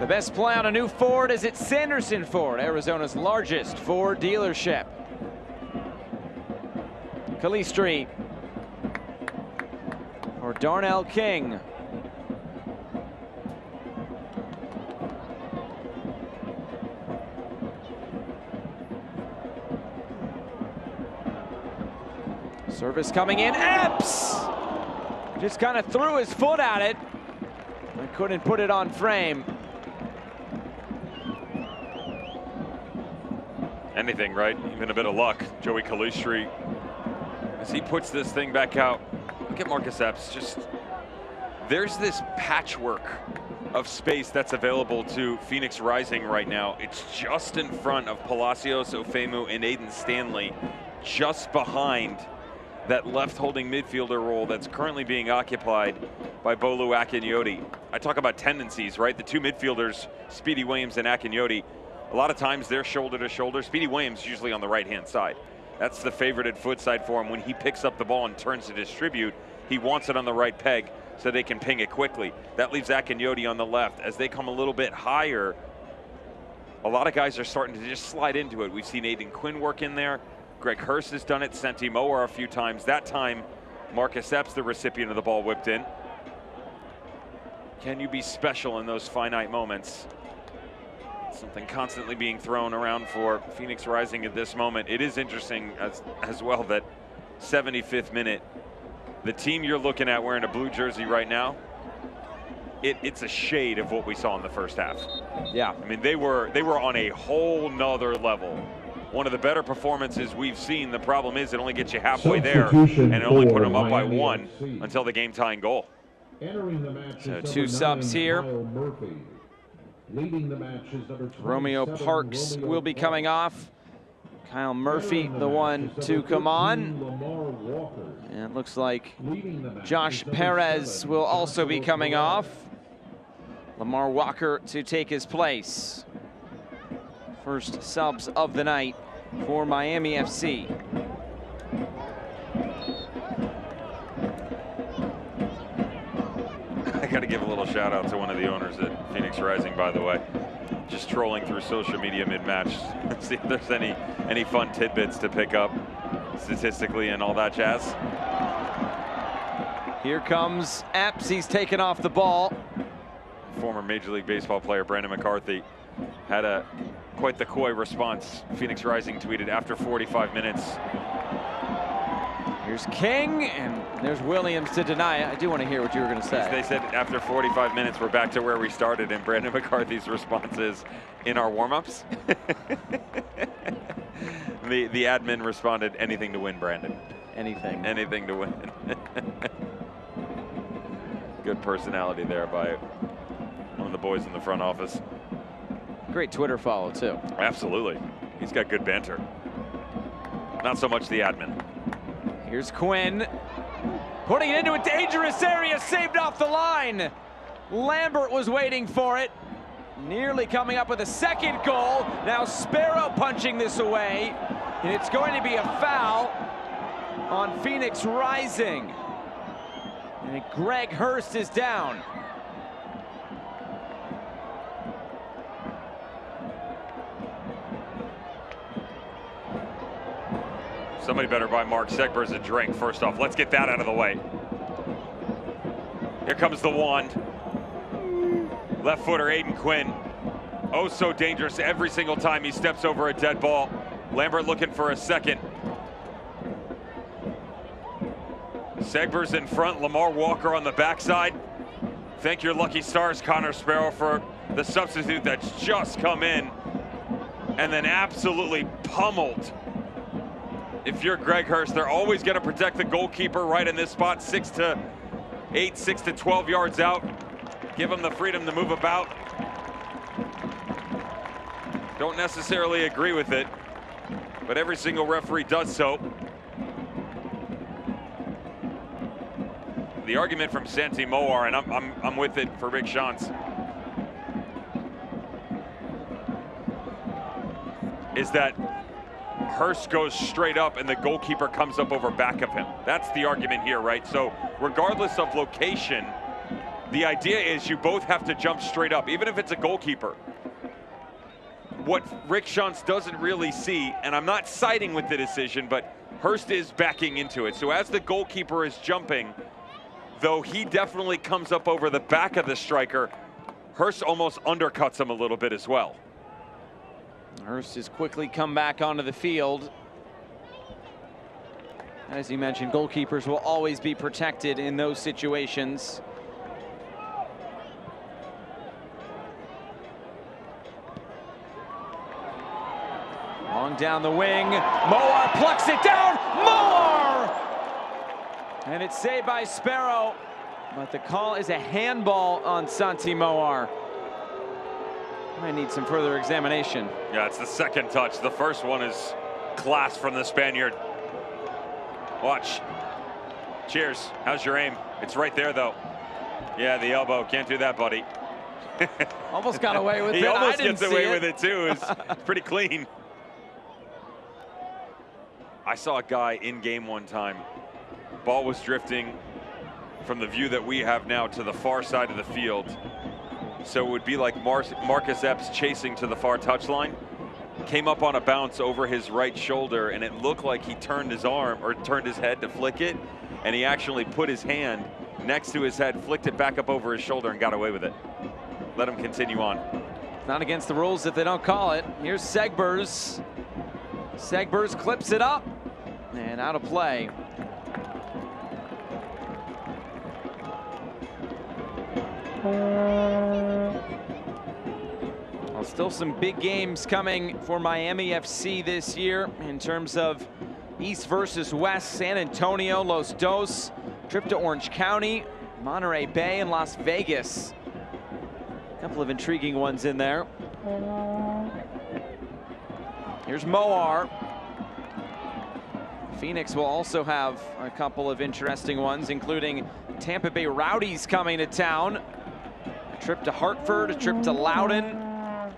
The best play on a new Ford is at Sanderson Ford, Arizona's largest Ford dealership. Calistri for Darnell King. Service coming in, Epps! Just kind of threw his foot at it. I couldn't put it on frame. Anything, right? Even a bit of luck. Joey Calistri, as he puts this thing back out. Look at Marcus Epps. Just, there's this patchwork of space that's available to Phoenix Rising right now. It's just in front of Palacios, Ofemu, and Aiden Stanley, just behind that left holding midfielder role that's currently being occupied by Bolu Akinyoti. I talk about tendencies, right? The two midfielders, Speedy Williams and Akinyoti, a lot of times they're shoulder to shoulder. Speedy Williams usually on the right-hand side. That's the favorited foot side for him. When he picks up the ball and turns to distribute, he wants it on the right peg so they can ping it quickly. That leaves Akinyoti on the left. As they come a little bit higher, a lot of guys are starting to just slide into it. We've seen Aiden Quinn work in there. Greg Hurst has done it, Senti Moar a few times. That time, Marcus Epps, the recipient of the ball, whipped in. Can you be special in those finite moments? Something constantly being thrown around for Phoenix Rising at this moment. It is interesting as well that 75th minute, the team you're looking at wearing a blue jersey right now, it's a shade of what we saw in the first half. Yeah. I mean, they were on a whole nother level. One of the better performances we've seen. The problem is it only gets you halfway there, and it only put them up by one until the game-tying goal. So two subs here. Romeo Parks will be coming off. Kyle Murphy, the one to come on. And it looks like Josh Perez will also be coming off. Lamar Walker to take his place. First subs of the night for Miami FC. I got to give a little shout out to one of the owners at Phoenix Rising, by the way. Just trolling through social media mid-match. See if there's any fun tidbits to pick up statistically and all that jazz. Here comes Epps. He's taken off the ball. Former Major League Baseball player Brandon McCarthy had quite the coy response. Phoenix Rising tweeted after 45 minutes. Here's King, and there's Williams to deny it. I do want to hear what you were going to say. They said after 45 minutes, we're back to where we started, and Brandon McCarthy's response is, in our warm-ups? the admin responded, anything to win, Brandon. Anything. Anything to win. Good personality there by one of the boys in the front office. Great Twitter follow, too. Absolutely. He's got good banter. Not so much the admin. Here's Quinn, putting it into a dangerous area, saved off the line. Lambert was waiting for it, nearly coming up with a second goal. Now Sparrow punching this away, and it's going to be a foul on Phoenix Rising. And Greg Hurst is down. Somebody better buy Mark Segbers a drink first off. Let's get that out of the way. Here comes the wand. Left footer Aiden Quinn. Oh, so dangerous every single time he steps over a dead ball. Lambert looking for a second. Segbers in front, Lamar Walker on the backside. Thank your lucky stars, Connor Sparrow, for the substitute that's just come in and then absolutely pummeled. If you're Greg Hurst, they're always going to protect the goalkeeper right in this spot, 6 to 8, 6 to 12 yards out. Give him the freedom to move about. Don't necessarily agree with it, but every single referee does so. The argument from Senti Moar, and I'm with it for Rick Shantz, is that Hurst goes straight up and the goalkeeper comes up over back of him. That's the argument here, right? So regardless of location, The idea is you both have to jump straight up, even if it's a goalkeeper. What Rick Schantz doesn't really see, and I'm not siding with the decision, but Hurst is backing into it. So as the goalkeeper is jumping, though he definitely comes up over the back of the striker, Hurst almost undercuts him a little bit as well. Hurst has quickly come back onto the field. As you mentioned, goalkeepers will always be protected in those situations. Long down the wing, Moar plucks it down, Moar! And it's saved by Sparrow, but the call is a handball on Santi Moar. Might need some further examination. Yeah, it's the second touch. The first one is class from the Spaniard. Watch. Cheers. How's your aim? It's right there, though. Yeah, the elbow. Can't do that, buddy. Almost got away with it. He almost gets away with it, too. It's pretty clean. I saw a guy in game one time. Ball was drifting from the view that we have now to the far side of the field. So it would be like Marcus Epps chasing to the far touchline. Came up on a bounce over his right shoulder, and it looked like he turned his arm or turned his head to flick it, and he actually put his hand next to his head, flicked it back up over his shoulder, and got away with it. Let him continue on. It's not against the rules if they don't call it. Here's Segbers. Segbers clips it up and out of play. Well, still some big games coming for Miami FC this year in terms of East versus West, San Antonio, Los Dos, trip to Orange County, Monterey Bay, and Las Vegas. A couple of intriguing ones in there. Here's Moar. Phoenix will also have a couple of interesting ones, including Tampa Bay Rowdies coming to town. A trip to Hartford, a trip to Loudoun.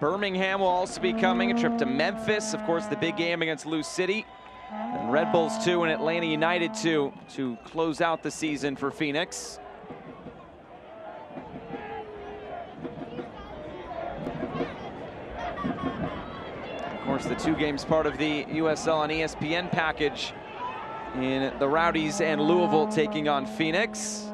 Birmingham will also be coming, a trip to Memphis. Of course, the big game against Lou City. And Red Bulls 2 and Atlanta United 2 to close out the season for Phoenix. Of course, the 2 games part of the USL and ESPN package in the Rowdies and Louisville taking on Phoenix.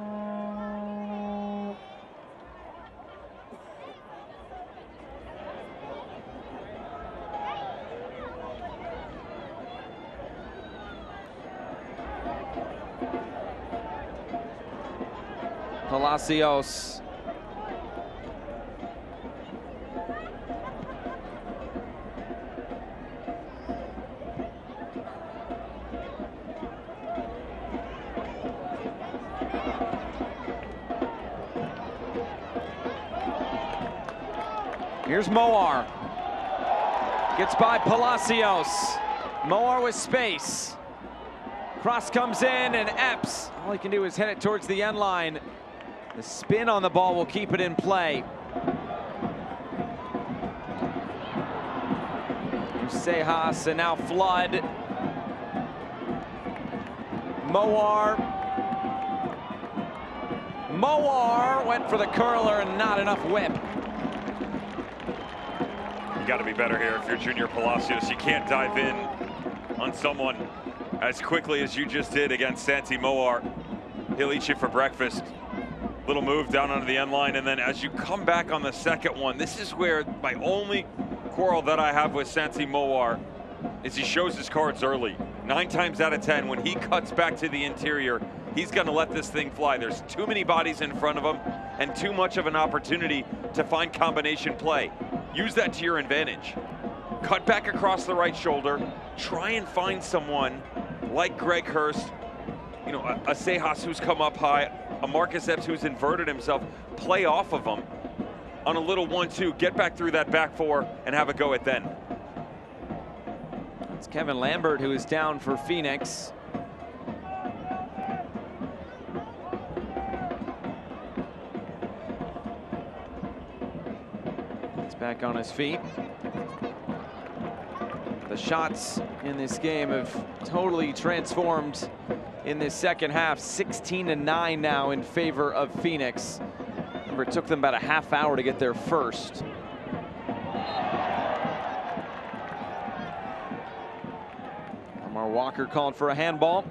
Palacios. Here's Moar. Gets by Palacios. Moar with space. Cross comes in, and Epps, all he can do is hit it towards the end line. The spin on the ball will keep it in play. Here's Sejas, and now Flood. Moar. Moar went for the curler and not enough whip. You got to be better here if you're Junior Palacios. You can't dive in on someone as quickly as you just did against Santi Moar. He'll eat you for breakfast. Little move down onto the end line, and then as you come back on the second one, this is where my only quarrel that I have with Santi Moar is he shows his cards early. 9 times out of 10, when he cuts back to the interior, he's going to let this thing fly. There's too many bodies in front of him and too much of an opportunity to find combination play. Use that to your advantage. Cut back across the right shoulder. Try and find someone like Greg Hurst, you know, a Sejas who's come up high, a Marcus Epps who's inverted himself. Play off of him on a little 1-2. Get back through that back four and have a go at then. It's Kevin Lambert who is down for Phoenix. He's back on his feet. The shots in this game have totally transformed in this second half. 16-9 now in favor of Phoenix. Remember, it took them about a half hour to get there first. Lamar Walker called for a handball.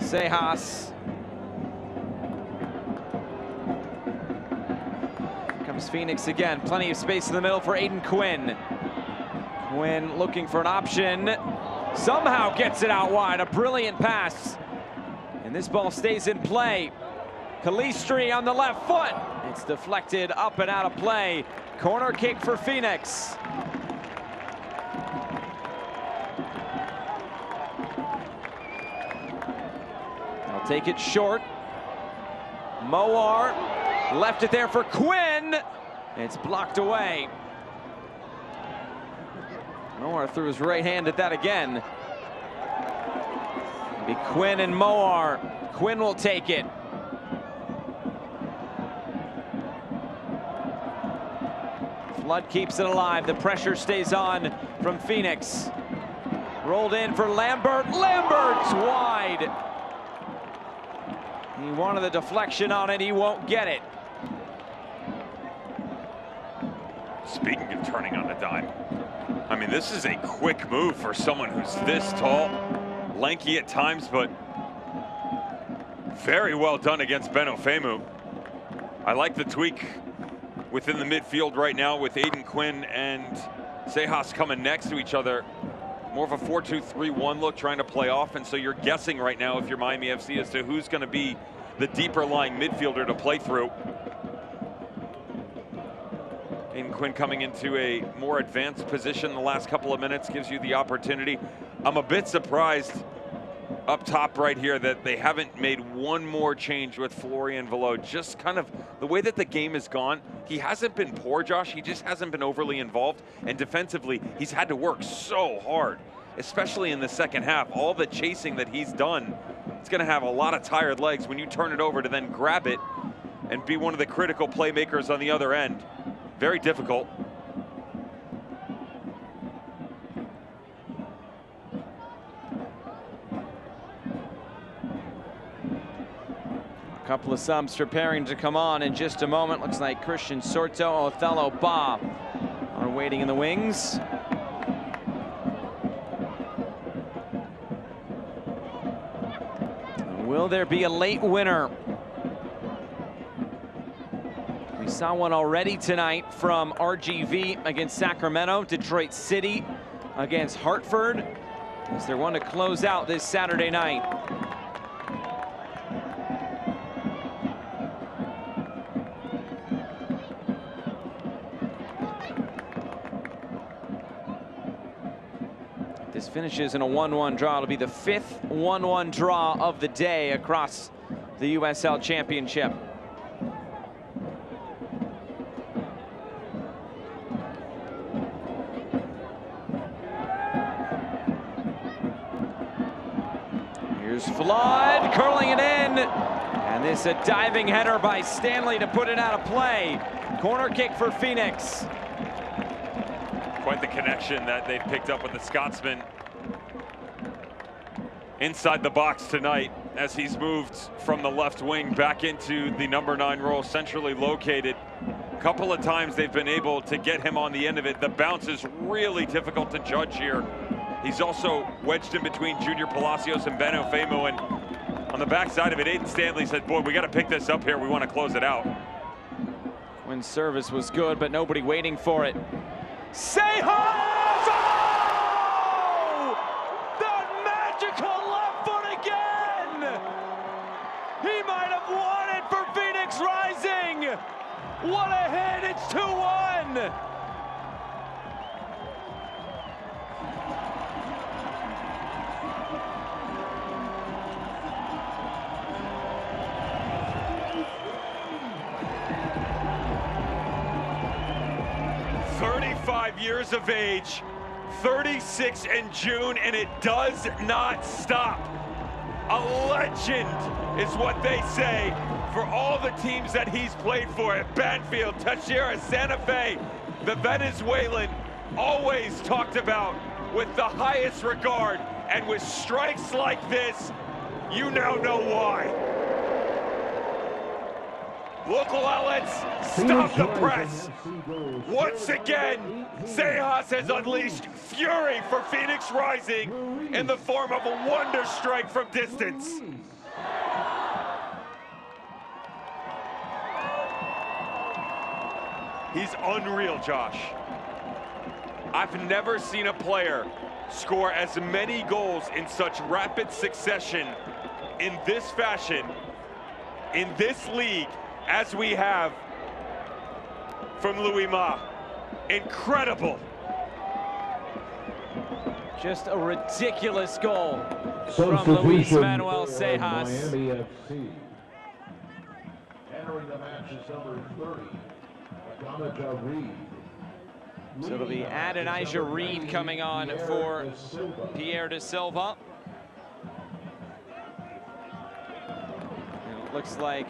Sejas. Comes Phoenix again. Plenty of space in the middle for Aiden Quinn. Quinn looking for an option. Somehow gets it out wide. A brilliant pass. And this ball stays in play. Calistri on the left foot. It's deflected up and out of play. Corner kick for Phoenix. Take it short. Moar left it there for Quinn. It's blocked away. Moar threw his right hand at that again. It'll be Quinn and Moar. Quinn will take it. Flood keeps it alive. The pressure stays on from Phoenix. Rolled in for Lambert. Lambert's wide. He wanted the deflection on it, he won't get it. Speaking of turning on the dime, I mean, this is a quick move for someone who's this tall, lanky at times, but very well done against Ben Ofemu. I like the tweak within the midfield right now with Aiden Quinn and Sejas coming next to each other. More of a 4-2-3-1 look, trying to play off, and so you're guessing right now, if you're Miami FC, as to who's going to be the deeper lying midfielder to play through. Aiden Quinn coming into a more advanced position the last couple of minutes gives you the opportunity. I'm a bit surprised up top right here that they haven't made one more change with Florian Velo. Just kind of the way that the game has gone, he hasn't been poor, Josh. He just hasn't been overly involved. And defensively, he's had to work so hard, especially in the second half. All the chasing that he's done, it's going to have a lot of tired legs when you turn it over to then grab it and be one of the critical playmakers on the other end. Very difficult. A couple of subs preparing to come on in just a moment. Looks like Christian Sorto, Othello Ba are waiting in the wings. Will there be a late winner? We saw one already tonight from RGV against Sacramento, Detroit City against Hartford. Is there one to close out this Saturday night? This finishes in a 1-1 draw. It'll be the 5th 1-1 draw of the day across the USL Championship. Here's Flood curling it in. And this a diving header by Stanley to put it out of play. Corner kick for Phoenix. Quite the connection that they've picked up with the Scotsman inside the box tonight as he's moved from the left wing back into the number 9 role, centrally located. A couple of times they've been able to get him on the end of it. The bounce is really difficult to judge here. He's also wedged in between Junior Palacios and Ben Ofemu, and on the backside of it, Aiden Stanley said, boy, we got to pick this up here. We want to close it out. When service was good, but nobody waiting for it. Sejas! Oh! That magical left foot again! He might have won it for Phoenix Rising! What a hit! It's 2-1! 35 years of age, 36 in June, and it does not stop. A legend is what they say for all the teams that he's played for at Banfield, Teixeira, Santa Fe. The Venezuelan always talked about with the highest regard, and with strikes like this, you now know why. Local outlets, stop the press. Once again, Sejas has unleashed fury for Phoenix Rising in the form of a wonder strike from distance. He's unreal, Josh. I've never seen a player score as many goals in such rapid succession in this fashion, in this league, as we have from Louis Ma. Incredible. Just a ridiculous goal from Luis Manuel Sejas. Miami FC. Entering the match is number 30, Adonijah Reed. So it'll be Adonijah Reed coming on for Pierre da Silva. And it looks like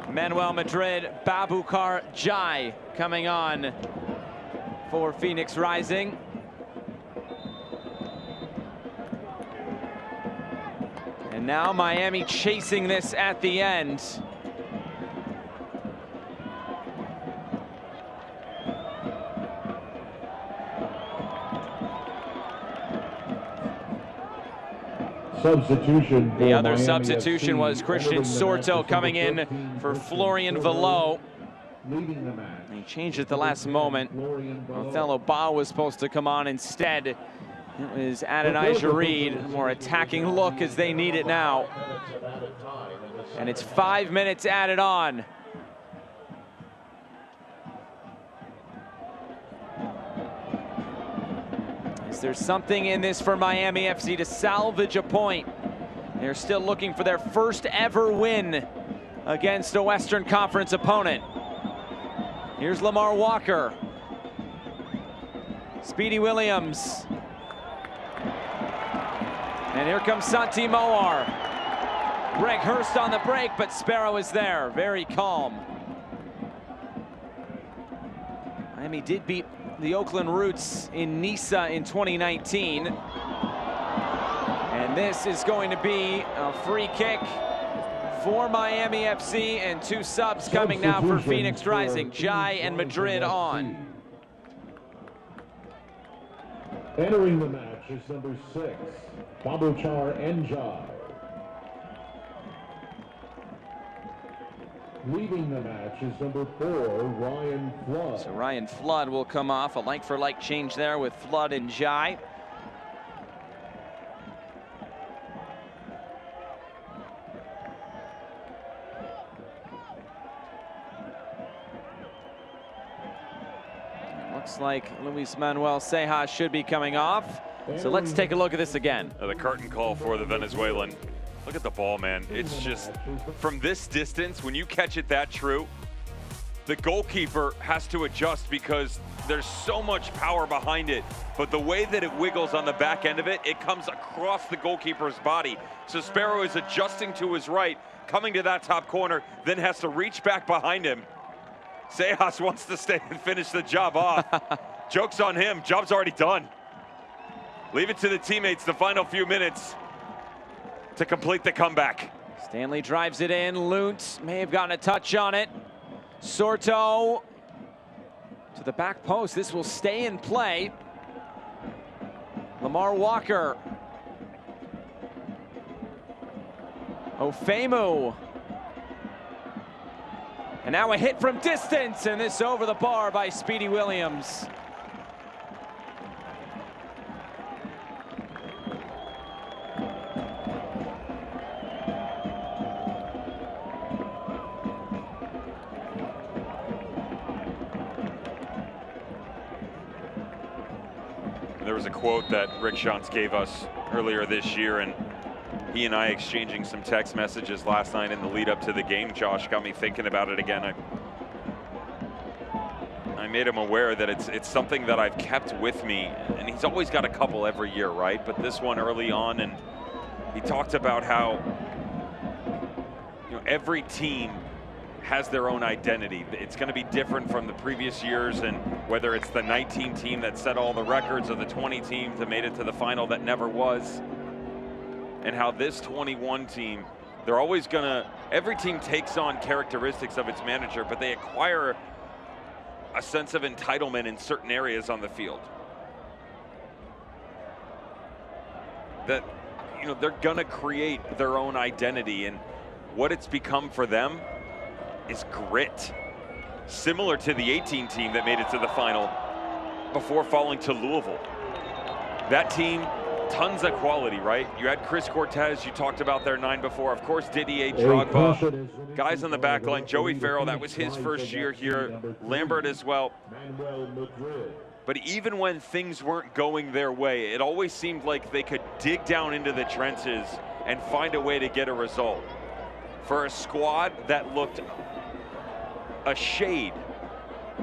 Manuel Madrid, Babukar Jai coming on for Phoenix Rising. And now Miami chasing this at the end. Substitution. The other substitution was Christian Sorto coming in for Florian Velo. He changed at the last moment. Othello Ba was supposed to come on instead. It was Adonijah Reed, more attacking look as they need it now. And it's 5 minutes added on. Is there something in this for Miami FC to salvage a point? They're still looking for their first ever win against a Western Conference opponent. Here's Lamar Walker. Speedy Williams. And here comes Santi Moar. Greg Hurst on the break, but Sparrow is there, very calm. Miami did beat the Oakland Roots in Niça in 2019. And this is going to be a free kick for Miami FC, and two subs coming now for Phoenix Rising. Jai and Madrid on. Entering the match is number 6, Babuchar Njai. Leaving the match is number 4, Ryan Flood. So Ryan Flood will come off. A like-for-like change there with Flood and Jai. Looks like Luis Manuel Sejas should be coming off. So let's take a look at this again. The curtain call for the Venezuelan. Look at the ball, man. It's just, from this distance, when you catch it that true, the goalkeeper has to adjust because there's so much power behind it. But the way that it wiggles on the back end of it, it comes across the goalkeeper's body. So Sparrow is adjusting to his right, coming to that top corner, then has to reach back behind him. Sejas wants to stay and finish the job off. Joke's on him, job's already done. Leave it to the teammates the final few minutes to complete the comeback. Stanley drives it in. Luntz may have gotten a touch on it. Sorto to the back post. This will stay in play. Lamar Walker. Ofemu. And now a hit from distance, and this over the bar by Speedy Williams. There was a quote that Rick Schantz gave us earlier this year, and he and I exchanging some text messages last night in the lead up to the game, Josh, got me thinking about it again. I I made him aware that it's something that I've kept with me, and he's always got a couple every year, right? But this one early on, and he talked about how every team has their own identity. It's going to be different from the previous years, and whether it's the 19 team that set all the records or the 20 teams that made it to the final that never was, and how this 21 team, they're always gonna, every team takes on characteristics of its manager, but they acquire a sense of entitlement in certain areas on the field. That, they're gonna create their own identity, and what it's become for them is grit. Similar to the 18 team that made it to the final before falling to Louisville. That team, tons of quality, right? You had Chris Cortez, you talked about their 9 before. Of course, Didier Drogba, guys on the back line. Joey Farrell, that was his first year here. Lambert as well. But even when things weren't going their way, it always seemed like they could dig down into the trenches and find a way to get a result. For a squad that looked a shade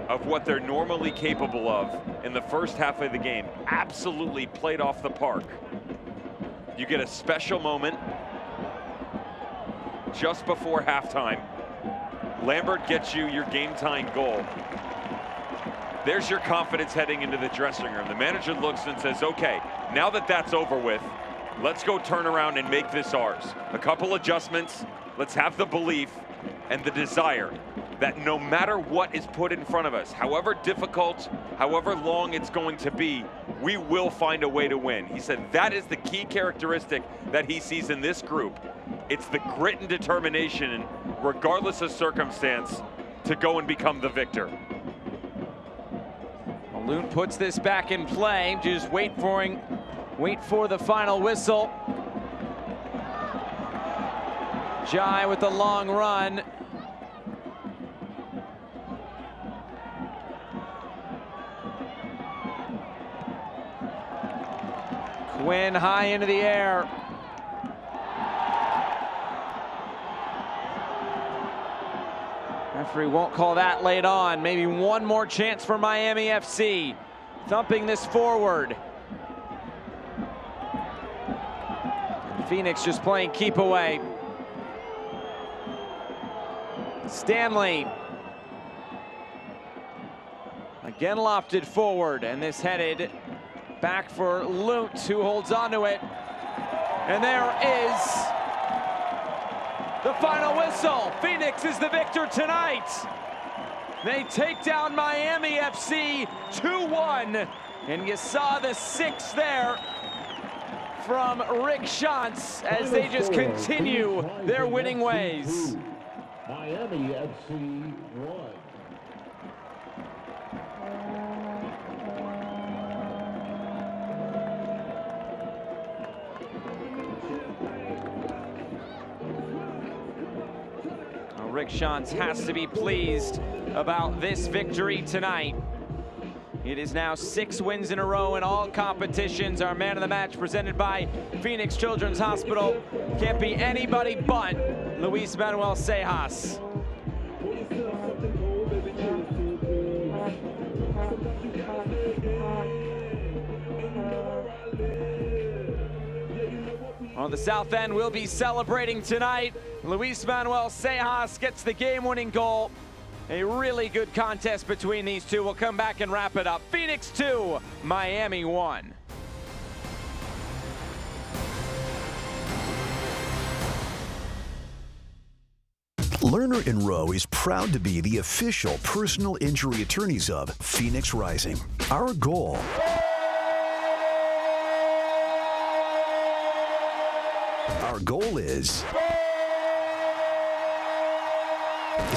of what they're normally capable of in the first half of the game, absolutely played off the park. You get a special moment just before halftime. Lambert gets you your game-tying goal. There's your confidence heading into the dressing room. The manager looks and says, okay, now that that's over with, let's go turn around and make this ours. A couple adjustments, let's have the belief and the desire that no matter what is put in front of us, however difficult, however long it's going to be, we will find a way to win. He said that is the key characteristic that he sees in this group. It's the grit and determination, regardless of circumstance, to go and become the victor. Loon puts this back in play. Just wait for the final whistle. Jai with the long run. Quinn high into the air. Referee won't call that late on. Maybe one more chance for Miami FC. Thumping this forward. Phoenix just playing keep away. Stanley. Again lofted forward, and this headed back for Luntz, who holds onto it. And there is the final whistle. Phoenix is the victor tonight. They take down Miami FC 2-1. And you saw the 6 there from Rick Schantz as they just continue their winning ways. Miami FC 1. Rick Schantz has to be pleased about this victory tonight. It is now 6 wins in a row in all competitions. Our man of the match presented by Phoenix Children's Hospital can't be anybody but Luis Manuel Sejas. On the south end, we'll be celebrating tonight. Luis Manuel Sejas gets the game-winning goal. A really good contest between these two. We'll come back and wrap it up. Phoenix 2, Miami 1. Lerner & Rowe is proud to be the official personal injury attorneys of Phoenix Rising. Our goal is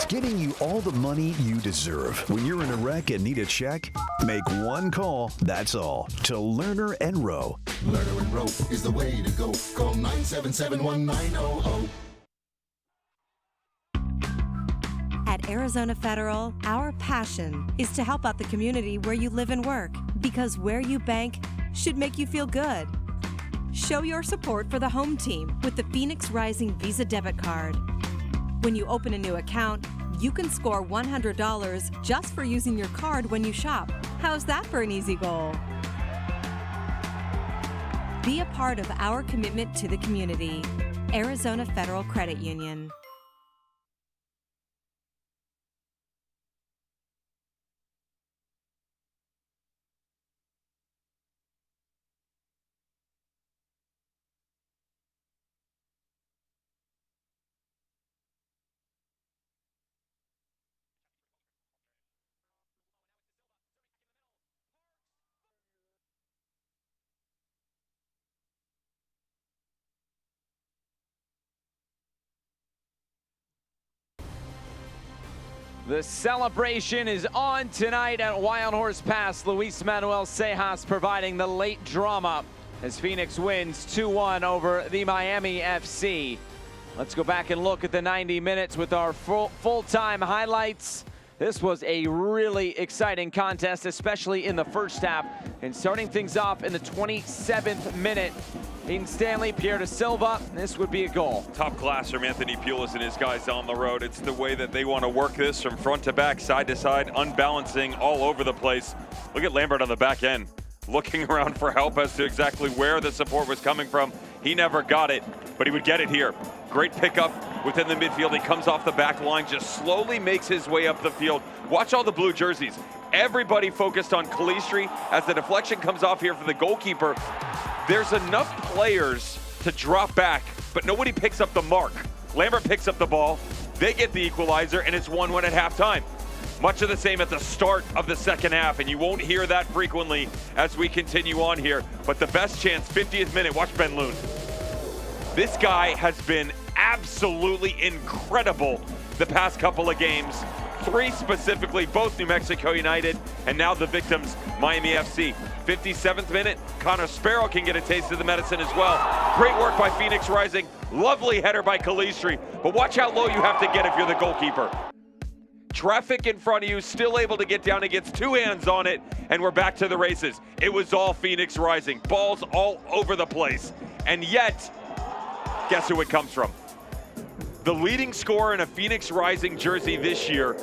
getting you all the money you deserve. When you're in a wreck and need a check, make one call, that's all, to Lerner & Rowe. Lerner & Rowe is the way to go. Call 977-1900. At Arizona Federal, our passion is to help out the community where you live and work, because where you bank should make you feel good. Show your support for the home team with the Phoenix Rising Visa debit card. When you open a new account, you can score $100 just for using your card when you shop. How's that for an easy goal? Be a part of our commitment to the community. Arizona Federal Credit Union. The celebration is on tonight at Wild Horse Pass. Luis Manuel Cejas providing the late drama as Phoenix wins 2-1 over the Miami FC. Let's go back and look at the 90 minutes with our full-time highlights. This was a really exciting contest, especially in the first half. And starting things off in the 27th minute, Dean Stanley, Pierre da Silva, this would be a goal. Top class from Anthony Pulis and his guys down the road. It's the way that they want to work this from front to back, side to side, unbalancing all over the place. Look at Lambert on the back end, looking around for help as to exactly where the support was coming from. He never got it, but he would get it here. Great pickup within the midfield. He comes off the back line, just slowly makes his way up the field. Watch all the blue jerseys. Everybody focused on Calistri as the deflection comes off here for the goalkeeper. There's enough players to drop back, but nobody picks up the mark. Lambert picks up the ball, they get the equalizer, and it's 1-1 at halftime. Much of the same at the start of the second half, and you won't hear that frequently as we continue on here. But the best chance, 50th minute, watch Ben Loon. This guy has been absolutely incredible the past couple of games. 3 specifically, both New Mexico United, and now the victims, Miami FC. 57th minute, Connor Sparrow can get a taste of the medicine as well. Great work by Phoenix Rising. Lovely header by Calistri, but watch how low you have to get if you're the goalkeeper. Traffic in front of you, still able to get down. He gets 2 hands on it, and we're back to the races. It was all Phoenix Rising. Balls all over the place. And yet, guess who it comes from? The leading scorer in a Phoenix Rising jersey this year.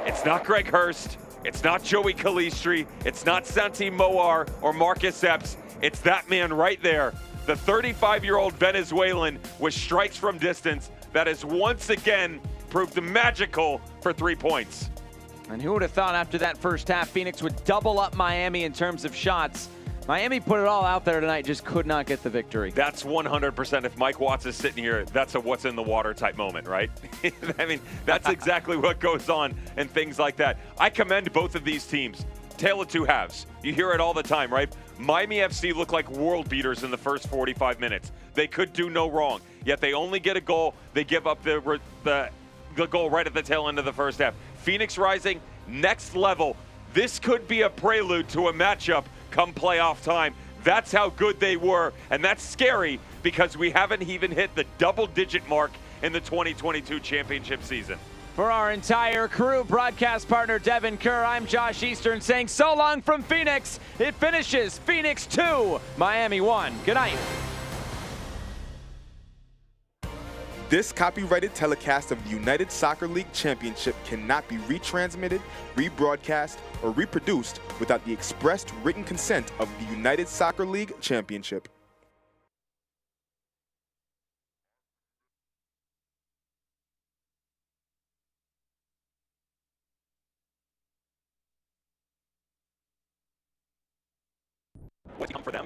It's not Greg Hurst. It's not Joey Calistri. It's not Santi Moar or Marcus Epps. It's that man right there. The 35-year-old Venezuelan with strikes from distance that has once again proved magical for 3 points. And who would have thought after that first half, Phoenix would double up Miami in terms of shots. Miami put it all out there tonight, just could not get the victory. That's 100%. If Mike Watts is sitting here, that's a what's in the water type moment, right? I mean, that's exactly what goes on and things like that. I commend both of these teams. Tale of two halves. You hear it all the time, right? Miami FC look like world beaters in the first 45 minutes. They could do no wrong, yet they only get a goal. They give up the goal right at the tail end of the first half. Phoenix Rising, next level. This could be a prelude to a matchup come playoff time. That's how good they were, and that's scary because we haven't even hit the double-digit mark in the 2022 championship season. For our entire crew, broadcast partner Devin Kerr, I'm Josh Eastern saying so long from Phoenix. It finishes Phoenix 2, Miami 1. Good night. This copyrighted telecast of the United Soccer League Championship cannot be retransmitted, rebroadcast, or reproduced without the expressed written consent of the United Soccer League Championship. What's come for them?